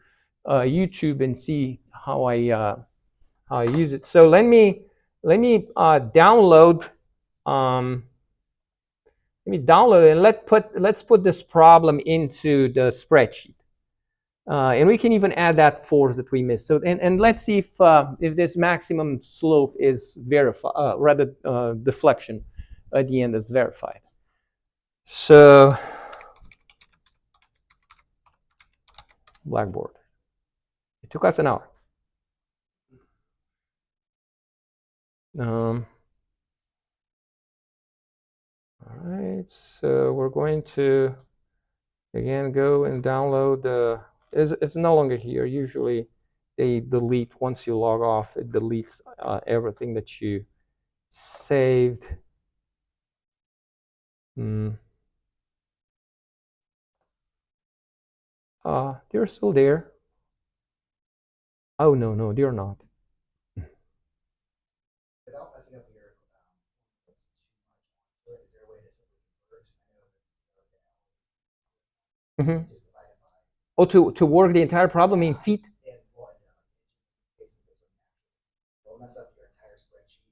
YouTube and see how I use it. So let me download. Let me download it and let's put this problem into the spreadsheet. And we can even add that force that we missed. So and let's see if this maximum slope is verified, deflection at the end is verified. So Blackboard. It took us an hour. All right, so we're going to again go and download the. It's no longer here. Usually, they delete once you log off. It deletes everything that you saved. They're still there. Oh no, they're not. Oh, to work the entire problem in feet? And what cases this will mess up your entire spreadsheet.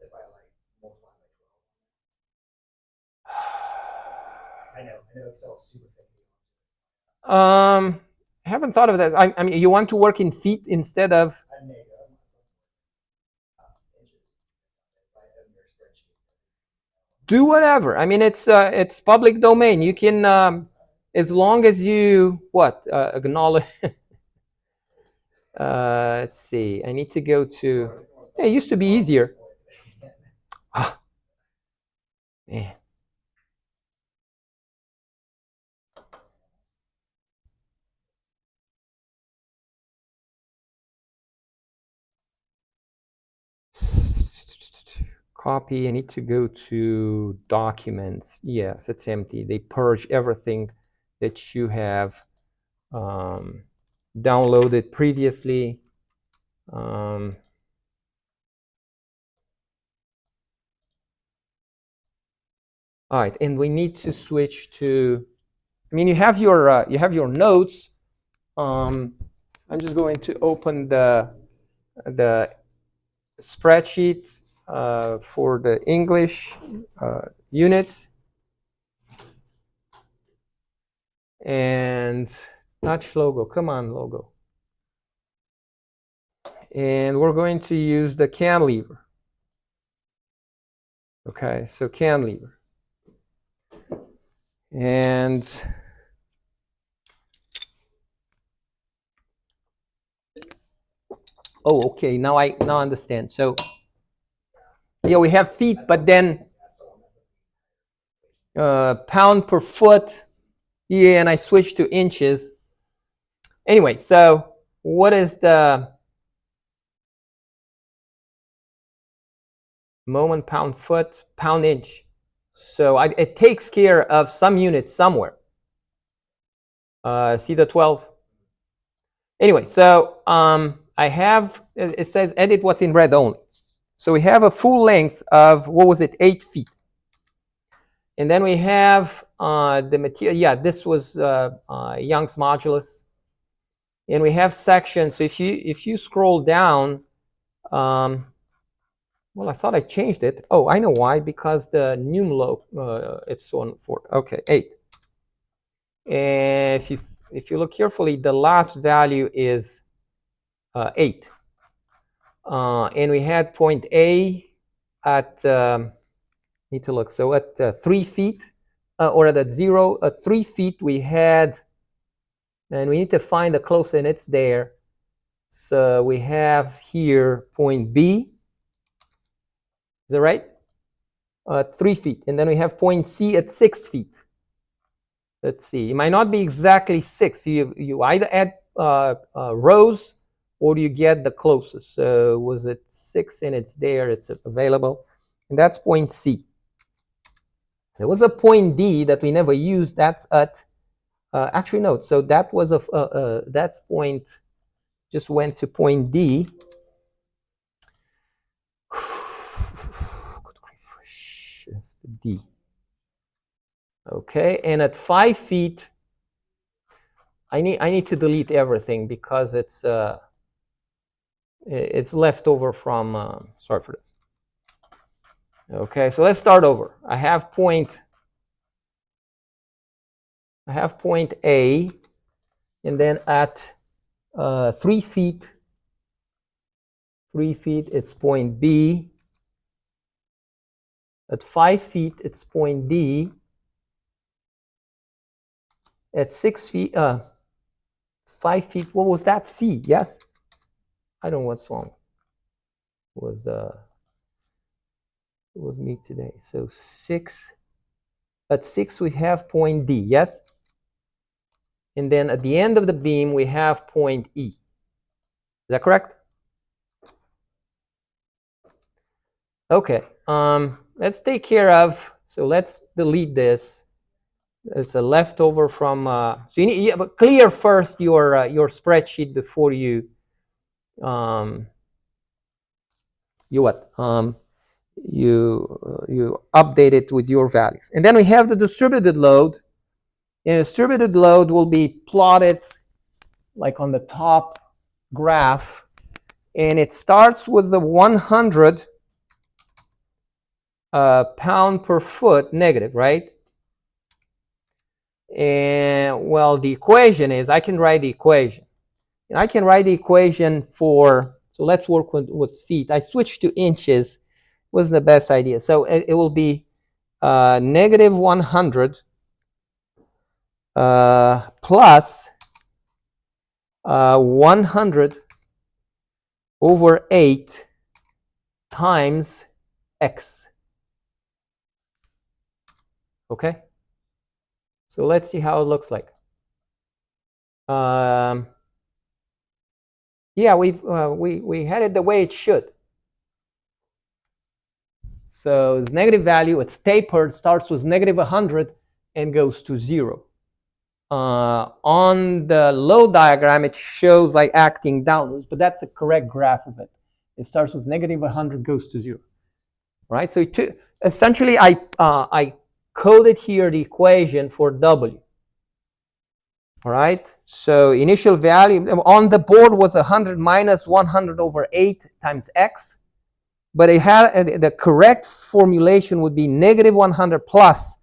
That's why I like multiplying by 12. I know Excel's super picky. Haven't thought of that. I mean, you want to work in feet instead of. I make inches by your spreadsheet. Do whatever. I mean, it's public domain. You can, as long as you acknowledge. Let's see. I need to go to. Yeah, it used to be easier. Ah, man. Copy. I need to go to documents. Yes, it's empty. They purge everything that you have downloaded previously. All right, and we need to switch to. I mean, you have your notes. I'm just going to open the spreadsheet for the English units, and touch logo. Come on, logo. And we're going to use the cantilever. Okay, so cantilever. And oh, okay, now I understand. So yeah, we have feet, but then pound per foot. Yeah, and I switched to inches. Anyway, so what is the moment, pound, foot, pound, inch? So it takes care of some units somewhere. See the 12? Anyway, so I have, it says edit what's in red only. So we have a full length of, what was it, 8 feet. And then we have the material, yeah, this was Young's modulus. And we have sections. So if you scroll down, well, I thought I changed it. Oh, I know why, because the numlo, it's on 4, okay, 8. And if you look carefully, the last value is 8. And we had point A at, need to look, so at 3 feet, or at 0, at 3 feet we had, and we need to find the close, and it's there. So we have here point B, is that right? 3 feet, and then we have point C at 6 feet. Let's see, it might not be exactly 6. You either add rows or you get the closest. So was it 6, and it's there, it's available, and that's point C. There was a point D that we never used. That's at actually no. So that was that's point, just went to point D. Shift D. Okay, and at 5 feet, I need to delete everything because it's left over from. Sorry for this. Okay, so let's start over. I have point A, and then at 3 feet, it's point B. At 5 feet, it's point D. At 6 feet, 5 feet, what was that? C, yes? I don't know what's wrong. It was me today. So 6, at 6 we have point D, yes? And then at the end of the beam we have point E. Is that correct? Okay, let's take care of, so let's delete this. It's a leftover from, so you need, but clear first your spreadsheet before you you update it with your values. And then we have the distributed load. And distributed load will be plotted like on the top graph, and it starts with the 100 pound per foot negative, right? And well, the equation is, I can write the equation. And I can write the equation for, so let's work with feet. I switched to inches, wasn't the best idea. So it will be negative 100 plus 100 over 8 times x. Okay? So let's see how it looks like. Yeah, we had it the way it should. So it's negative value, it's tapered, starts with negative 100 and goes to 0. On the load diagram, it shows like acting downwards, but that's the correct graph of it. It starts with negative 100, goes to 0. Right? So essentially, I coded here the equation for W. All right, so initial value on the board was 100 minus 100 over 8 times x, but it had the correct formulation would be negative 100 plus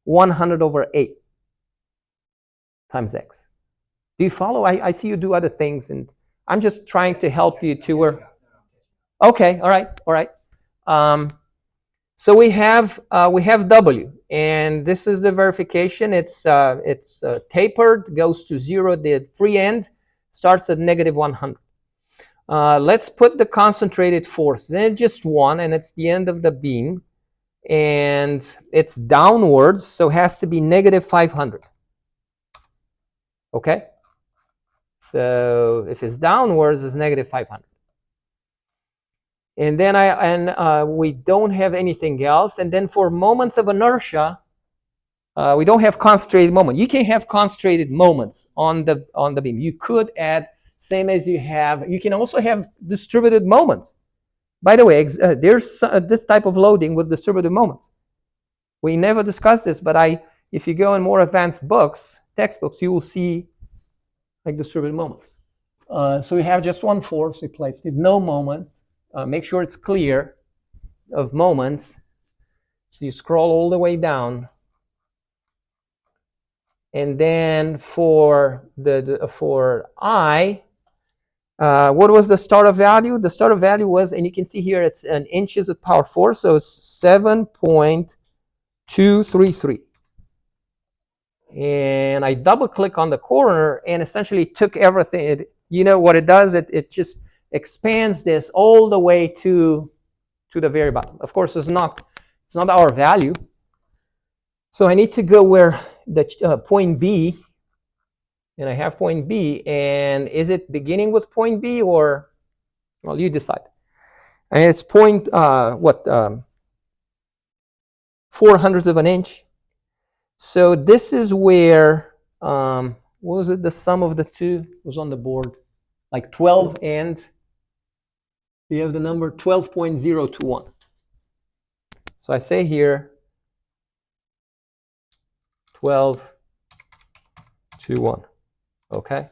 100 over 8 times x. Do you follow? I see you do other things, and I'm just trying to help you to where. Okay, all right. So we have W, and this is the verification. It's tapered, goes to 0. The free end starts at negative 100. Let's put the concentrated force. Then just 1, and it's the end of the beam, and it's downwards, so it has to be negative 500. Okay. So if it's downwards, it's negative 500. And then we don't have anything else. And then for moments of inertia, we don't have concentrated moment. You can have concentrated moments on the beam. You could add, same as you have. You can also have distributed moments. By the way, there's this type of loading with distributed moments. We never discussed this, but if you go in more advanced books, textbooks, you will see like distributed moments. So we have just one force we placed it, no moments. Make sure it's clear of moments. So you scroll all the way down. And then for I, what was the starter value? The starter value was, and you can see here, it's in inches of power 4, so it's 7.233. And I double click on the corner and essentially took everything. You know what it does? It just expands this all the way to the very bottom. Of course, it's not our value. So I need to go where the point B, and I have point B, and is it beginning with point B or, well, you decide. And it's 400ths of an inch. So this is where, what was it, the sum of the two was on the board, like 12 and, do you have the number? 12.021. So I say here, 12.21, okay?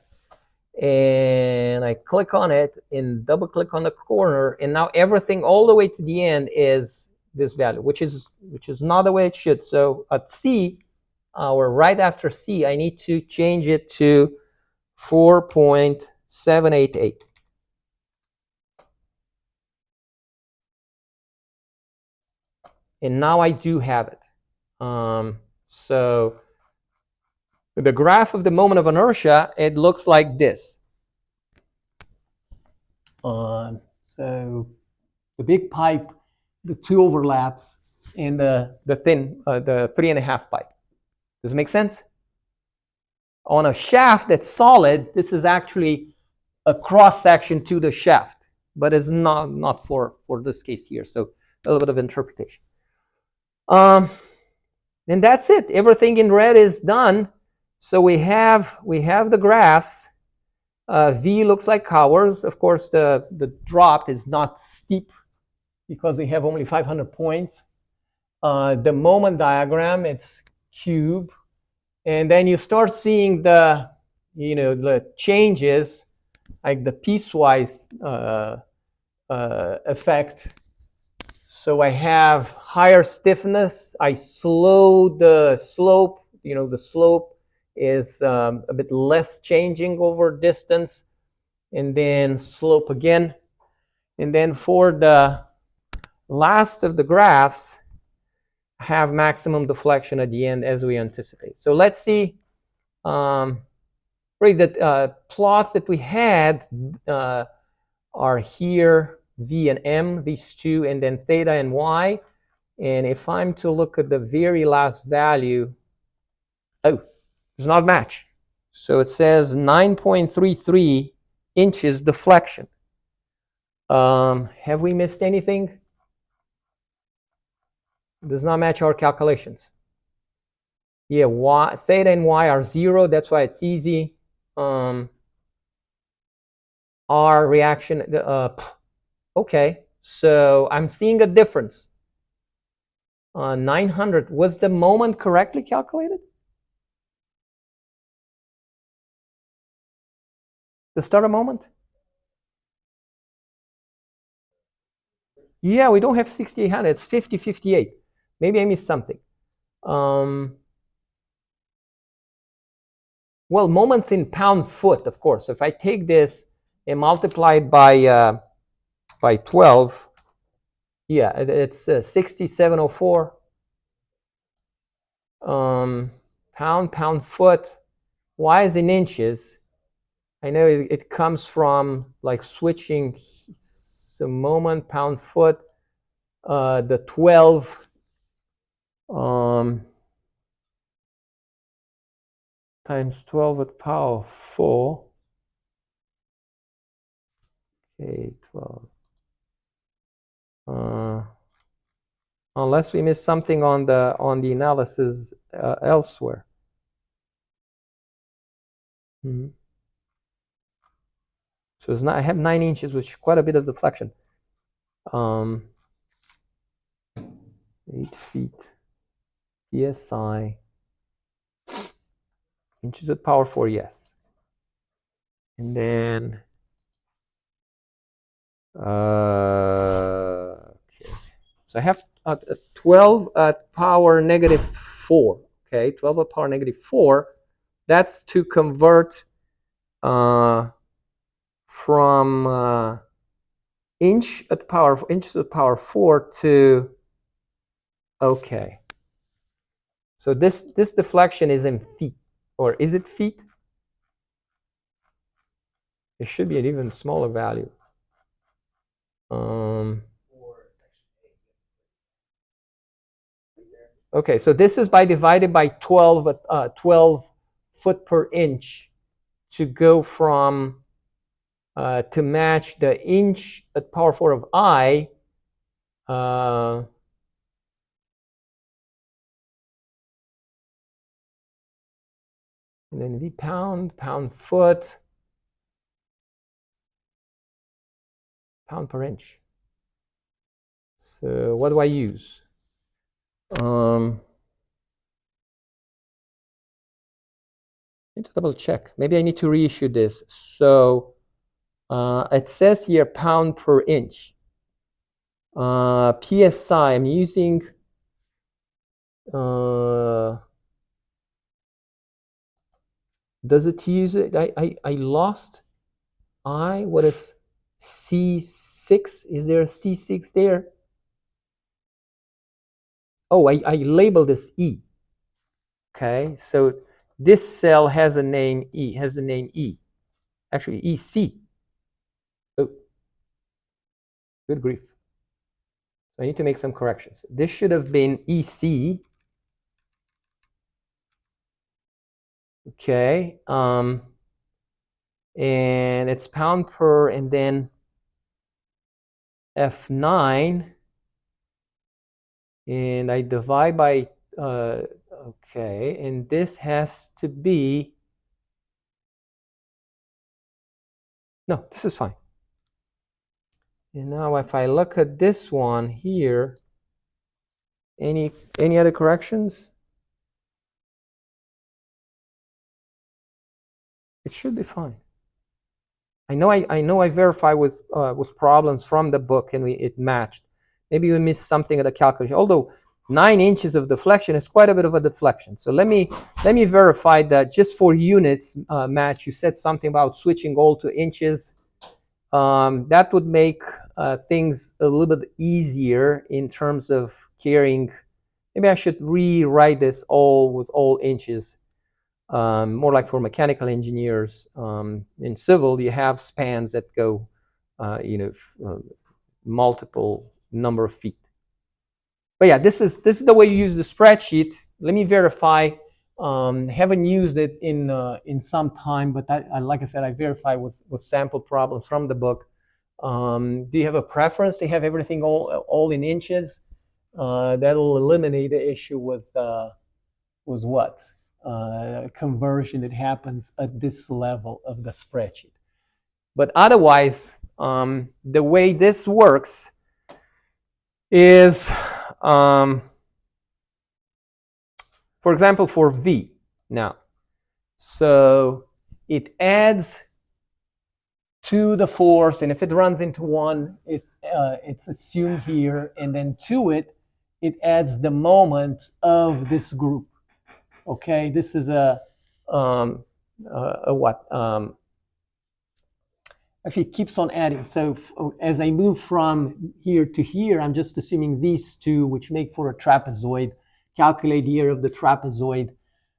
And I click on it and double click on the corner, and now everything all the way to the end is this value, which is not the way it should. So at C, or right after C, I need to change it to 4.788. And now I do have it. So the graph of the moment of inertia, it looks like this. So the big pipe, the 2 overlaps, and the thin, the 3.5 pipe. Does it make sense? On a shaft that's solid, this is actually a cross section to the shaft, but it's not for this case here. So a little bit of interpretation. And that's it. Everything in red is done. So we have the graphs. V looks like ours. Of course, the drop is not steep because we have only 500 points. The moment diagram, it's cube. And then you start seeing the, the changes, like the piecewise effect. So I have higher stiffness. I slow the slope. The slope is a bit less changing over distance, and then slope again. And then for the last of the graphs, have maximum deflection at the end as we anticipate. So let's see. Right, the plots that we had are here, V and M, these two, and then theta and Y. And if I'm to look at the very last value, does not match. So it says 9.33 inches deflection. Have we missed anything? Does not match our calculations. Yeah, theta and Y are 0. That's why it's easy. R reaction, okay. So I'm seeing a difference. 900, was the moment correctly calculated? The starter moment? Yeah, we don't have 6800, it's 5058. Maybe I missed something. Well, moments in pound-foot, of course. If I take this and multiply it by 12, yeah, it's 6704. Pound-foot. Y is in inches. I know it comes from like switching some moment, pound-foot. The 12 times 12 at power 4. Okay, 12. Unless we missed something on the analysis elsewhere. So it's not, I have 9 inches, which is quite a bit of deflection. 8 feet psi. Inches at power 4, yes. And then okay. So I have 12 at power negative 4. Okay, 12 at power negative 4. That's to convert from inches at power 4 to, okay. So this deflection is in feet, or is it feet? It should be an even smaller value. Okay, so this is by divided by 12 foot per inch to go from to match the inch at power 4 of I. And then V pound foot, pound per inch. So what do I use? I need to double check. Maybe I need to reissue this. So it says here pound per inch. PSI, I'm using does it use it? I lost I. What is C6? Is there a C6 there? Oh, I labeled this E. Okay, so this cell has a name E, Actually, EC. Oh, good grief. I need to make some corrections. This should have been EC. Okay, and it's pound per, and then F9, and I divide by, okay, and this has to be, no, this is fine. And now if I look at this one here, any other corrections? It should be fine. I know I verified with problems from the book and it matched. Maybe we missed something at the calculation. Although 9 inches of deflection is quite a bit of a deflection. So let me verify that just for units, Matt, you said something about switching all to inches. That would make things a little bit easier in terms of carrying. Maybe I should rewrite this all with all inches. More like for mechanical engineers. In civil, you have spans that go, multiple number of feet. But yeah, this is the way you use the spreadsheet. Let me verify. Haven't used it in some time, but like I said, I verify with sample problems from the book. Do you have a preference to have everything all in inches? That'll eliminate the issue with what? Conversion that happens at this level of the spreadsheet. But otherwise, the way this works is, for example, for V now. So it adds to the force, and if it runs into one, it's assumed here, and then to it adds the moment of this group. Okay, this is a what? Actually, it keeps on adding. So as I move from here to here, I'm just assuming these two, which make for a trapezoid, calculate the area of the trapezoid,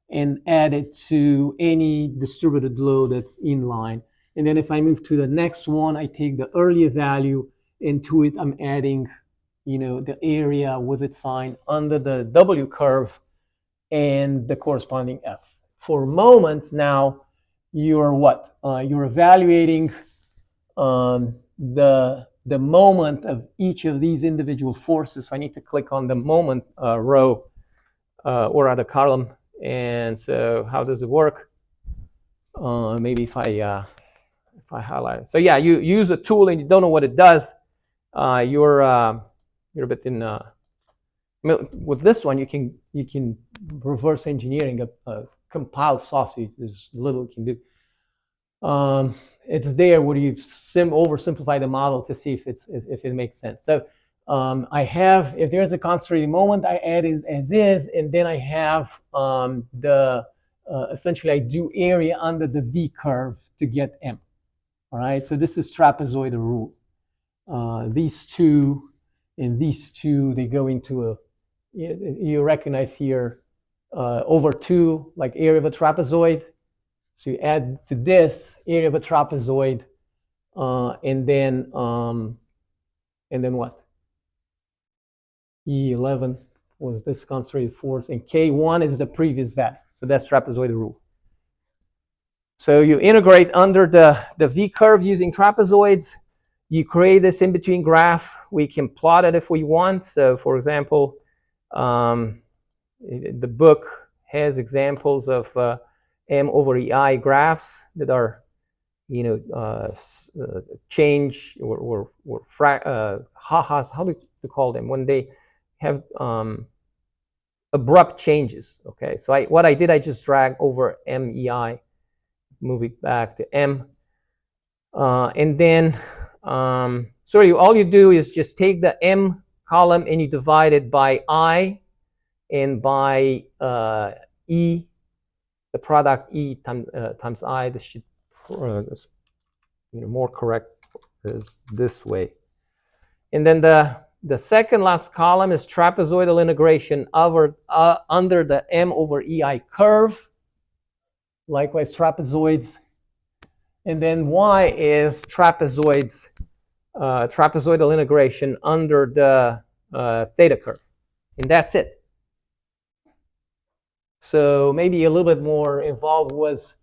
and add it to any distributed load that's in line. And then if I move to the next one, I take the earlier value, and to it I'm adding, the area with its sign under the W curve and the corresponding F. For moments now, you're what? You're evaluating the moment of each of these individual forces. So I need to click on the moment row or at a column. And so how does it work? Maybe if I highlight it. So yeah, you use a tool and you don't know what it does. You're a bit in. With this one, you can reverse engineering a compiled software. There's little you can do. It's there where you oversimplify the model to see if it makes sense. So I have, if there's a concentrated moment, I add as is, and then I have essentially I do area under the V curve to get M. All right, so this is trapezoidal rule. These two and these two, they go into you recognize here over 2, like area of a trapezoid. So you add to this area of a trapezoid, and then what? E11 was this concentrated force, and K1 is the previous value. So that's trapezoidal rule. So you integrate under the V curve using trapezoids. You create this in-between graph. We can plot it if we want. So for example, the book has examples of M over EI graphs that are, change or ha-has, how do you call them? When they have abrupt changes, okay? So what I did, I just drag over MEI, move it back to M. And then, so all you do is just take the M column and you divide it by I and by E, the product E times I. This should, more correct is this way. And then the second last column is trapezoidal integration under the M over EI curve. Likewise, trapezoids. And then Y is trapezoids, trapezoidal integration under the theta curve. And that's it. So maybe a little bit more involved was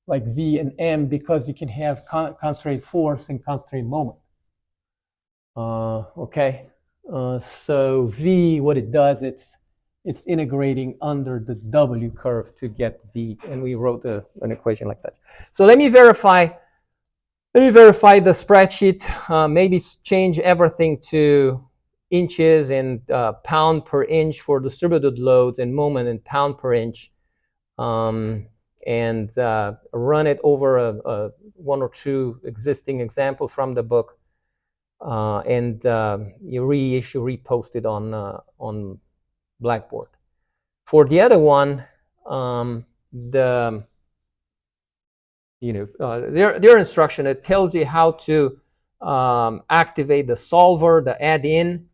like V and M, because you can have concentrated force and concentrated moment. Okay. So V, what it does, it's integrating under the W curve to get V, and we wrote an equation like such. So let me verify the spreadsheet. Maybe change everything to inches and pound per inch for distributed loads, and moment in pound per inch. And and run it over a one or two existing example from the book, and you reissue, repost it on Blackboard. For the other one, their instruction, it tells you how to activate the solver, the add-in,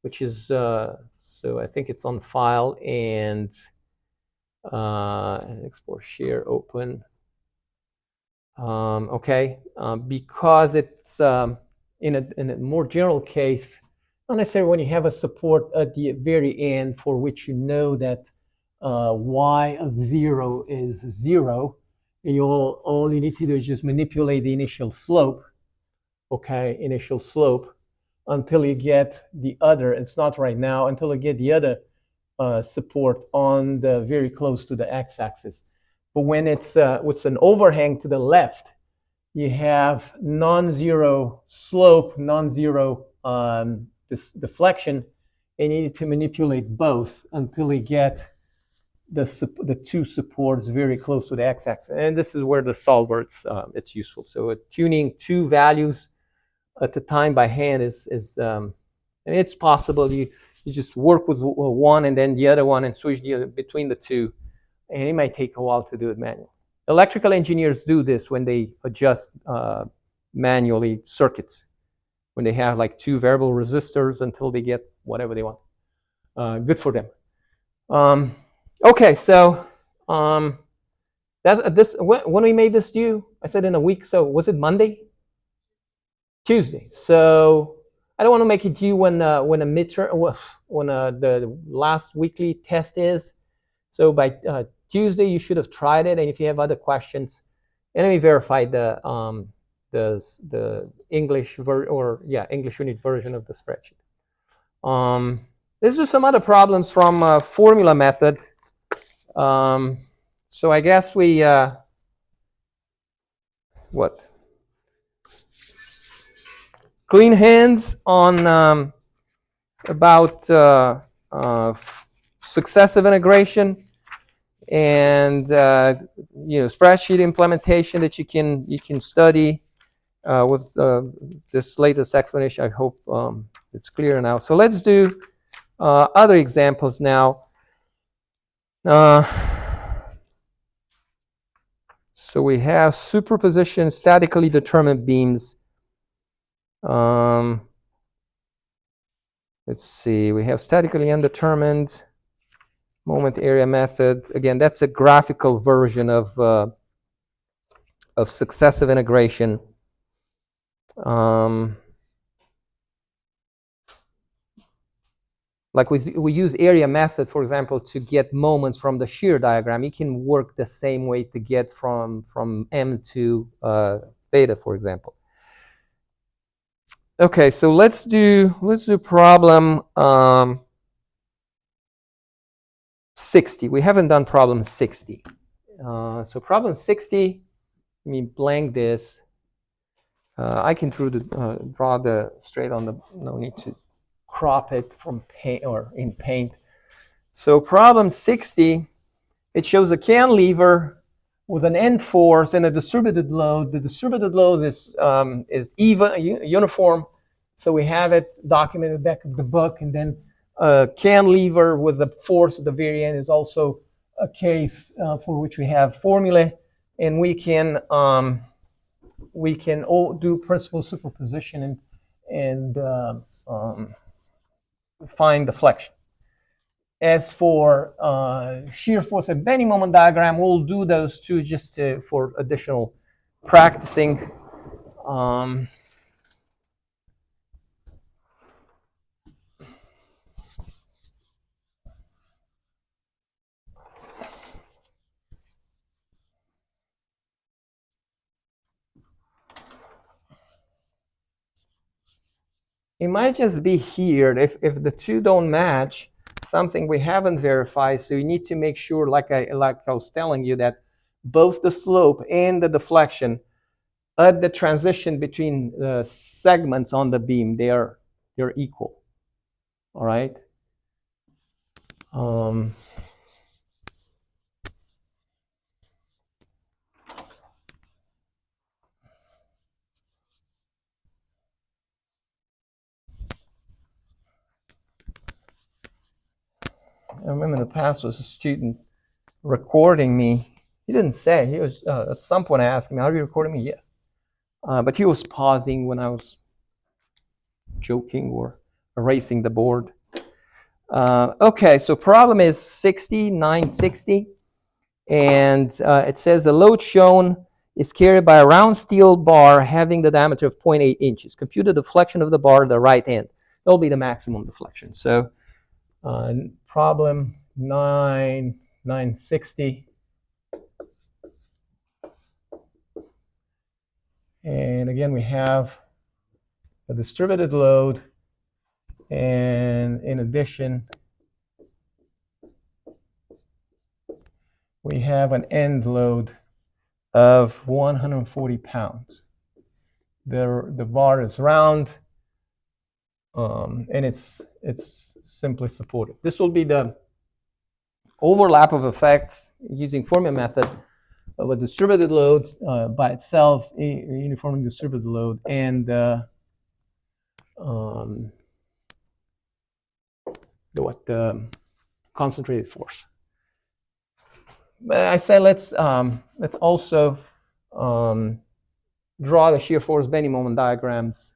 which is so I think it's on file, and export, share, open. Okay, because it's in a more general case, not necessarily when you have a support at the very end for which you know that y of 0 is 0, and all you need to do is just manipulate the initial slope, okay, initial slope, until you get the other, it's not right now, until you get the other support on the very close to the x-axis. But when it's an overhang to the left, you have non-zero slope, non-zero deflection, and you need to manipulate both until you get the two supports very close to the x-axis. And this is where the solver it's useful. So tuning two values at a time by hand is it's possible. You just work with one and then the other one and switch between the two, and it might take a while to do it manually. Electrical engineers do this when they adjust manually circuits, when they have like two variable resistors until they get whatever they want. Good for them. Okay, so that's this. When we made this due, I said in a week. So was it Monday? Tuesday. So I don't want to make it due when a midterm, when the last weekly test is. So by Tuesday, you should have tried it. And if you have other questions, and let me verify the English English unit version of the spreadsheet. This is some other problems from formula method. So I guess we clean hands on about successive integration and spreadsheet implementation that you can study with this latest explanation. I hope it's clear now. So let's do other examples now. So we have superposition statically determined beams. Let's see, we have statically undetermined moment area method. Again, that's a graphical version of successive integration. Like we use area method, for example, to get moments from the shear diagram. You can work the same way to get from M to theta, for example. Okay, so let's do problem 60. We haven't done problem 60. So problem 60, let me blank this. I can draw the straight on the, no need to crop it from paint or in paint. So problem 60, it shows a cantilever with an end force and a distributed load. The distributed load is even uniform. So we have it documented in the back of the book, and then cantilever with a force at the very end is also a case for which we have formulae, and we can all do principal superposition and find deflection. As for shear force and bending moment diagram, we'll do those two just for additional practicing. It might just be here if the two don't match, something we haven't verified. So you need to make sure, like I was telling you, that both the slope and the deflection at the transition between the segments on the beam, they're equal. All right. remember in the past was a student recording me. He didn't say. He was at some point I asked him, "Are you recording me?" Yes, but he was pausing when I was joking or erasing the board. Okay, so problem is 960, and it says the load shown is carried by a round steel bar having the diameter of 0.8 inches. Compute the deflection of the bar at the right end. That'll be the maximum deflection. So problem 960. And again, we have a distributed load, and in addition, we have an end load of 140 pounds. The bar is round, and it's simply supported. This will be the overlap of effects using formula method of a distributed load by itself, uniformly distributed load, and the concentrated force. But I say let's also draw the shear force bending moment diagrams.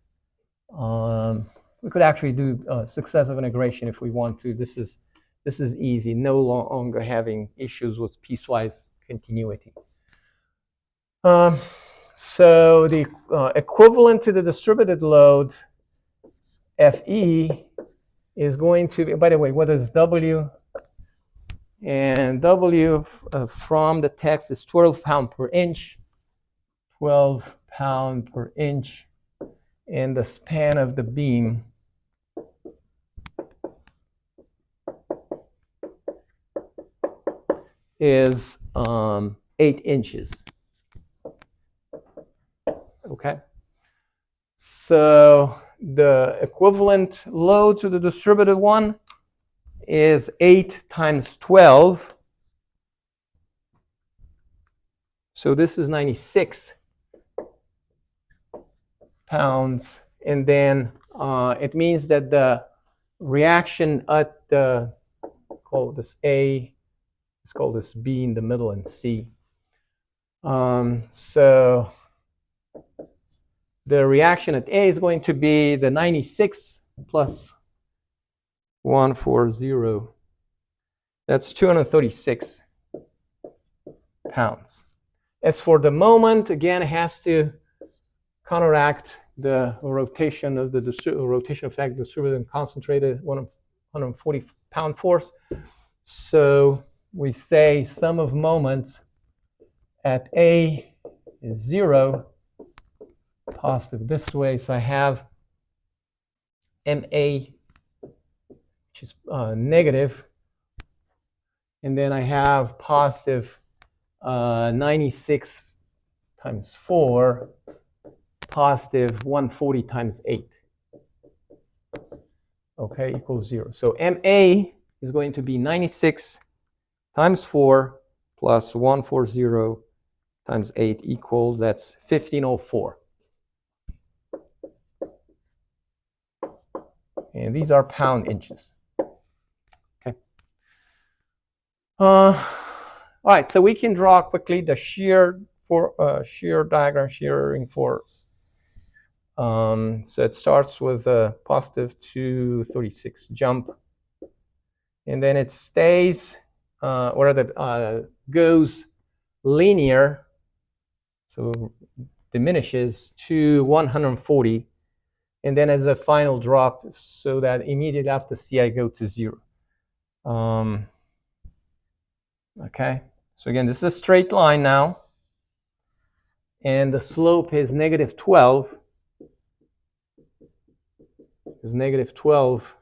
We could actually do successive integration if we want to. This is easy. No longer having issues with piecewise continuity. So the equivalent to the distributed load, Fe, is going to be, by the way, what is W? And W from the text is 12 pound per inch, 12 pound per inch, and the span of the beam is 8 inches. Okay, so the equivalent load to the distributed one is 8 times 12. So this is 96 pounds. And then it means that the reaction at the, call this A, let's call this B in the middle and C. So the reaction at A is going to be the 96 plus 140. That's 236 pounds. As for the moment, again, it has to counteract the rotation of the rotation effect distributed and concentrated 140 pound force. So we say sum of moments at A is 0, positive this way. So I have MA, which is negative, and then I have positive 96 times 4, positive 140 times 8. Okay, equals 0. So MA is going to be 96 times 4 plus 140 times 8 equals, that's 1504. And these are pound inches. Okay. All right, so we can draw quickly the shear diagram, shearing force. So it starts with a positive 236 jump, and then it stays, goes linear, so diminishes to 140, and then as a final drop, so that immediately after C I go to 0. Okay, so again, this is a straight line now, and the slope is negative 12. Is negative 12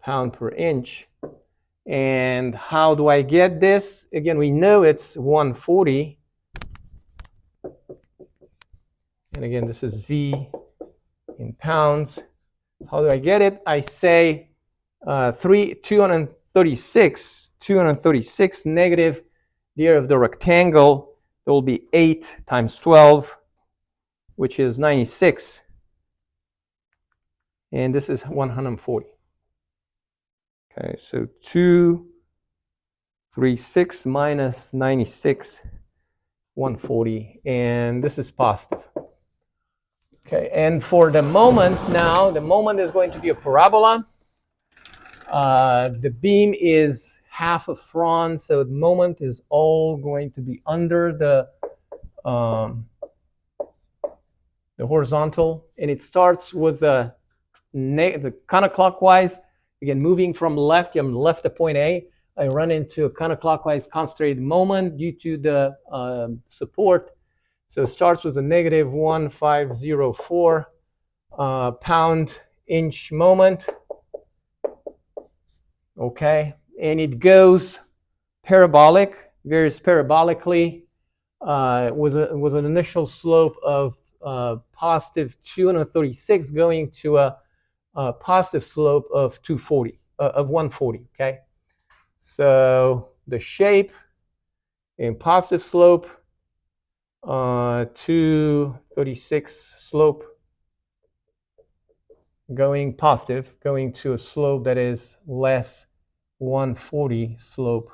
pound per inch. And how do I get this? Again, we know it's 140. And again, this is V in pounds. How do I get it? I say 236 negative the area of the rectangle. There will be 8 times 12, which is 96. And this is 140. Okay, so 2 36 minus 96, 140, and this is positive. Okay, and for the moment now, the moment is going to be a parabola. The beam is half a front, so the moment is all going to be under the horizontal, and it starts with the counterclockwise. Again, moving from left, I'm left at point A. I run into a counterclockwise concentrated moment due to the support. So it starts with a negative 1504 pound-inch moment. Okay, and it goes parabolic, varies parabolically with an initial slope of positive 236 going to a positive slope of 140. Okay, so the shape in positive slope, 236 slope going positive, going to a slope that is less 140 slope.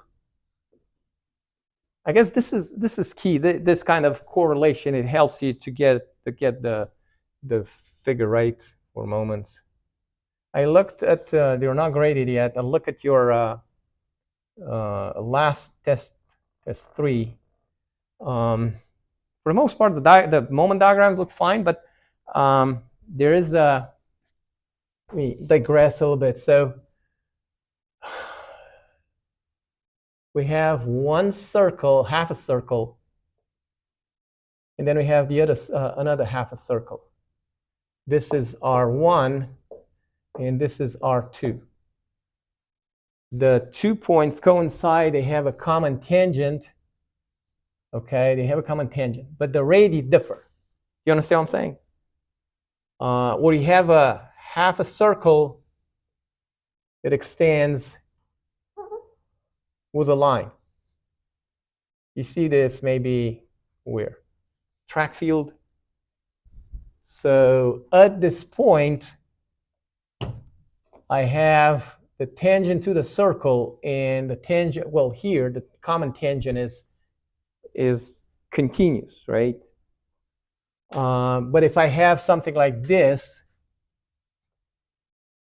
I guess this is key. This kind of correlation, it helps you to get the figure right for moments. I looked at they're not graded yet. I look at your last test 3. For the most part, the moment diagrams look fine, but there is a. Let me digress a little bit. So we have one circle, half a circle, and then we have the other another half a circle. This is R1, and this is R2. The 2 points coincide. They have a common tangent. Okay, they have a common tangent, but the radii differ. You understand what I'm saying? Where you have a half a circle that extends with a line. You see this maybe where? Track field. So at this point, I have the tangent to the circle, and the tangent, well, here the common tangent is continuous, right? But if I have something like this,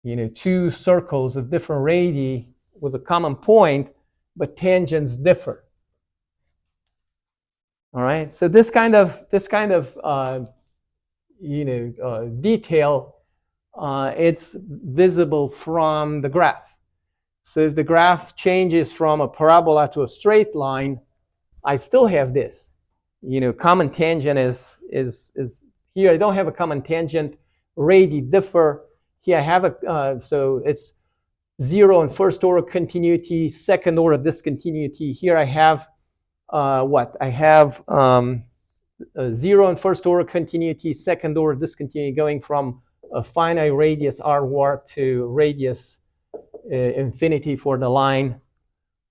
you know, 2 circles of different radii with a common point, but tangents differ. All right. So this kind of detail, it's visible from the graph. So if the graph changes from a parabola to a straight line, I still have this. You know, common tangent is here. I don't have a common tangent. Radii differ. Here I have a so it's 0 in first order continuity, second order discontinuity. Here I have what? I have 0 in first order continuity, second order discontinuity, going from a finite radius r war to radius infinity for the line.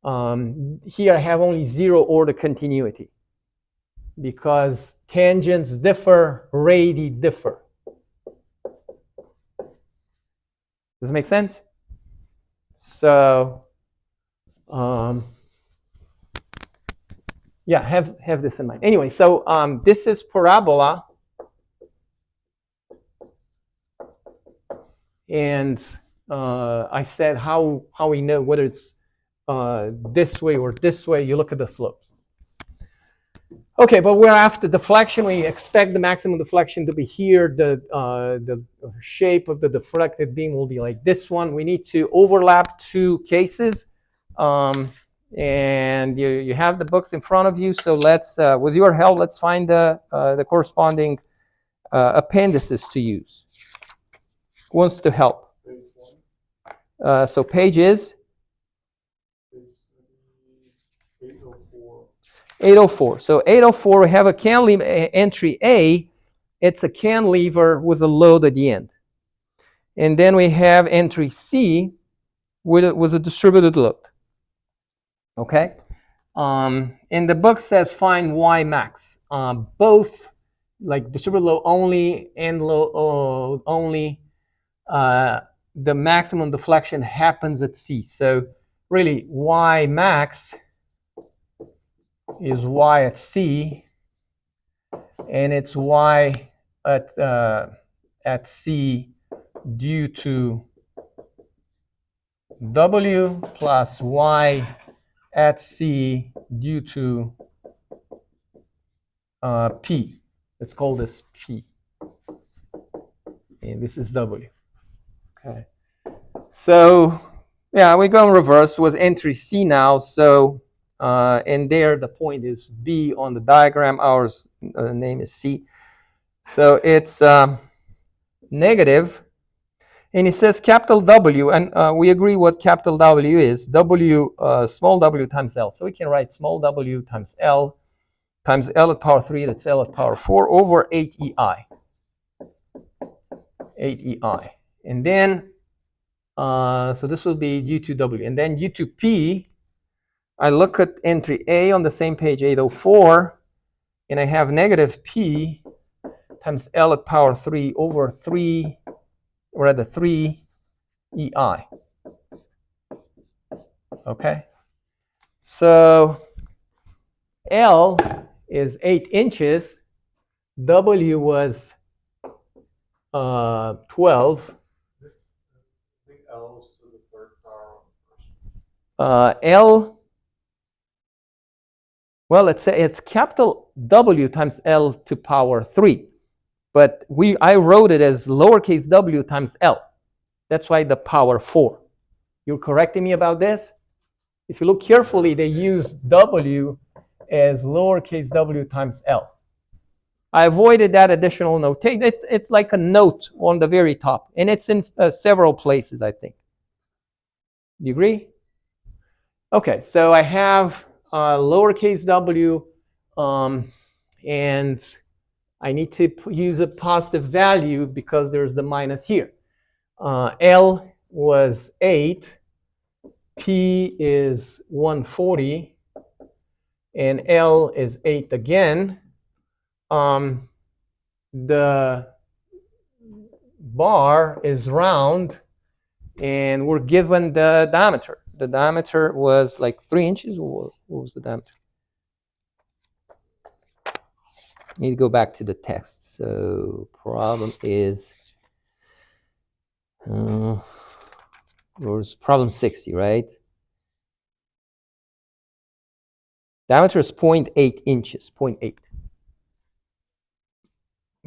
Here I have only 0 order continuity because tangents differ, radii differ. Does it make sense? So, yeah, have this in mind. Anyway, so this is parabola, and I said how we know whether it's this way or this way. You look at the slopes. Okay, but we're after deflection. We expect the maximum deflection to be here. The shape of the deflected beam will be like this one. We need to overlap 2 cases. And you have the books in front of you. So let's, with your help, let's find the corresponding appendices to use. Who wants to help? Page 1. So page is? Page 804. 804. So 804, we have a cantilever entry A. It's a cantilever with a load at the end. And then we have entry C with a distributed load. Okay? And the book says find Y max. Both, like distributed load only and load only, the maximum deflection happens at C. So really, Y max is y at C, and it's y at C due to W plus y at C due to P. Let's call this P. And this is W. Okay. So, yeah, we go in reverse with entry C now. So, and there the point is B on the diagram. Ours name is C. So it's negative. And it says capital W, and we agree what capital W is. W, small w times L. So we can write small w times L at power 3, that's L at power 4, over 8EI. 8EI. And then, so this will be due to W. And then due to P, I look at entry A on the same page, 804, and I have negative P times L at power 3 over 3, or rather 3 EI. Okay, so L is 8 inches, W was 12. I think L is to the third power on the first. L, well, let's say it's capital W times L to power 3, but I wrote it as lowercase w times L. That's why the power 4. You're correcting me about this? If you look carefully, they use W as lowercase w times L. I avoided that additional notation. It's like a note on the very top, and it's in several places, I think. Do you agree? Okay, so I have lowercase w, and I need to use a positive value because there's the minus here. L was 8, P is 140, and L is 8 again. The bar is round, and we're given the diameter. The diameter was like 3 inches. What was the diameter? Need to go back to the text. So problem is, was problem 60, right? Diameter is 0.8 inches, 0.8.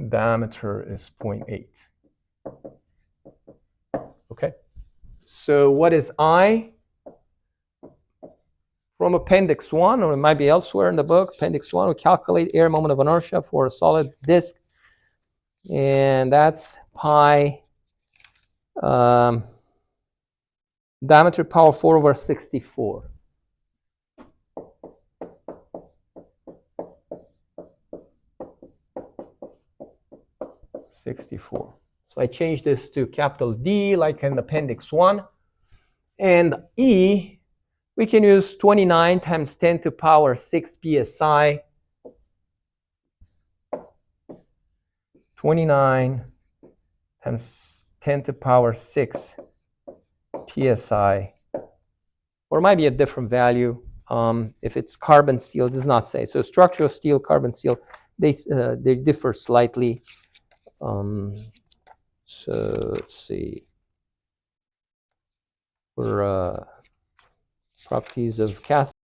Diameter is 0.8. Okay. So what is I? From Appendix 1, or it might be elsewhere in the book, Appendix 1, we calculate air moment of inertia for a solid disk. And that's pi diameter power 4 over 64. So I changed this to capital D, like in Appendix 1. And E, we can use 29 times 10 to power 6 psi. 29 times 10 to power 6 psi. Or it might be a different value. If it's carbon steel, it does not say. So structural steel, carbon steel, they differ slightly. So let's see. For properties of cast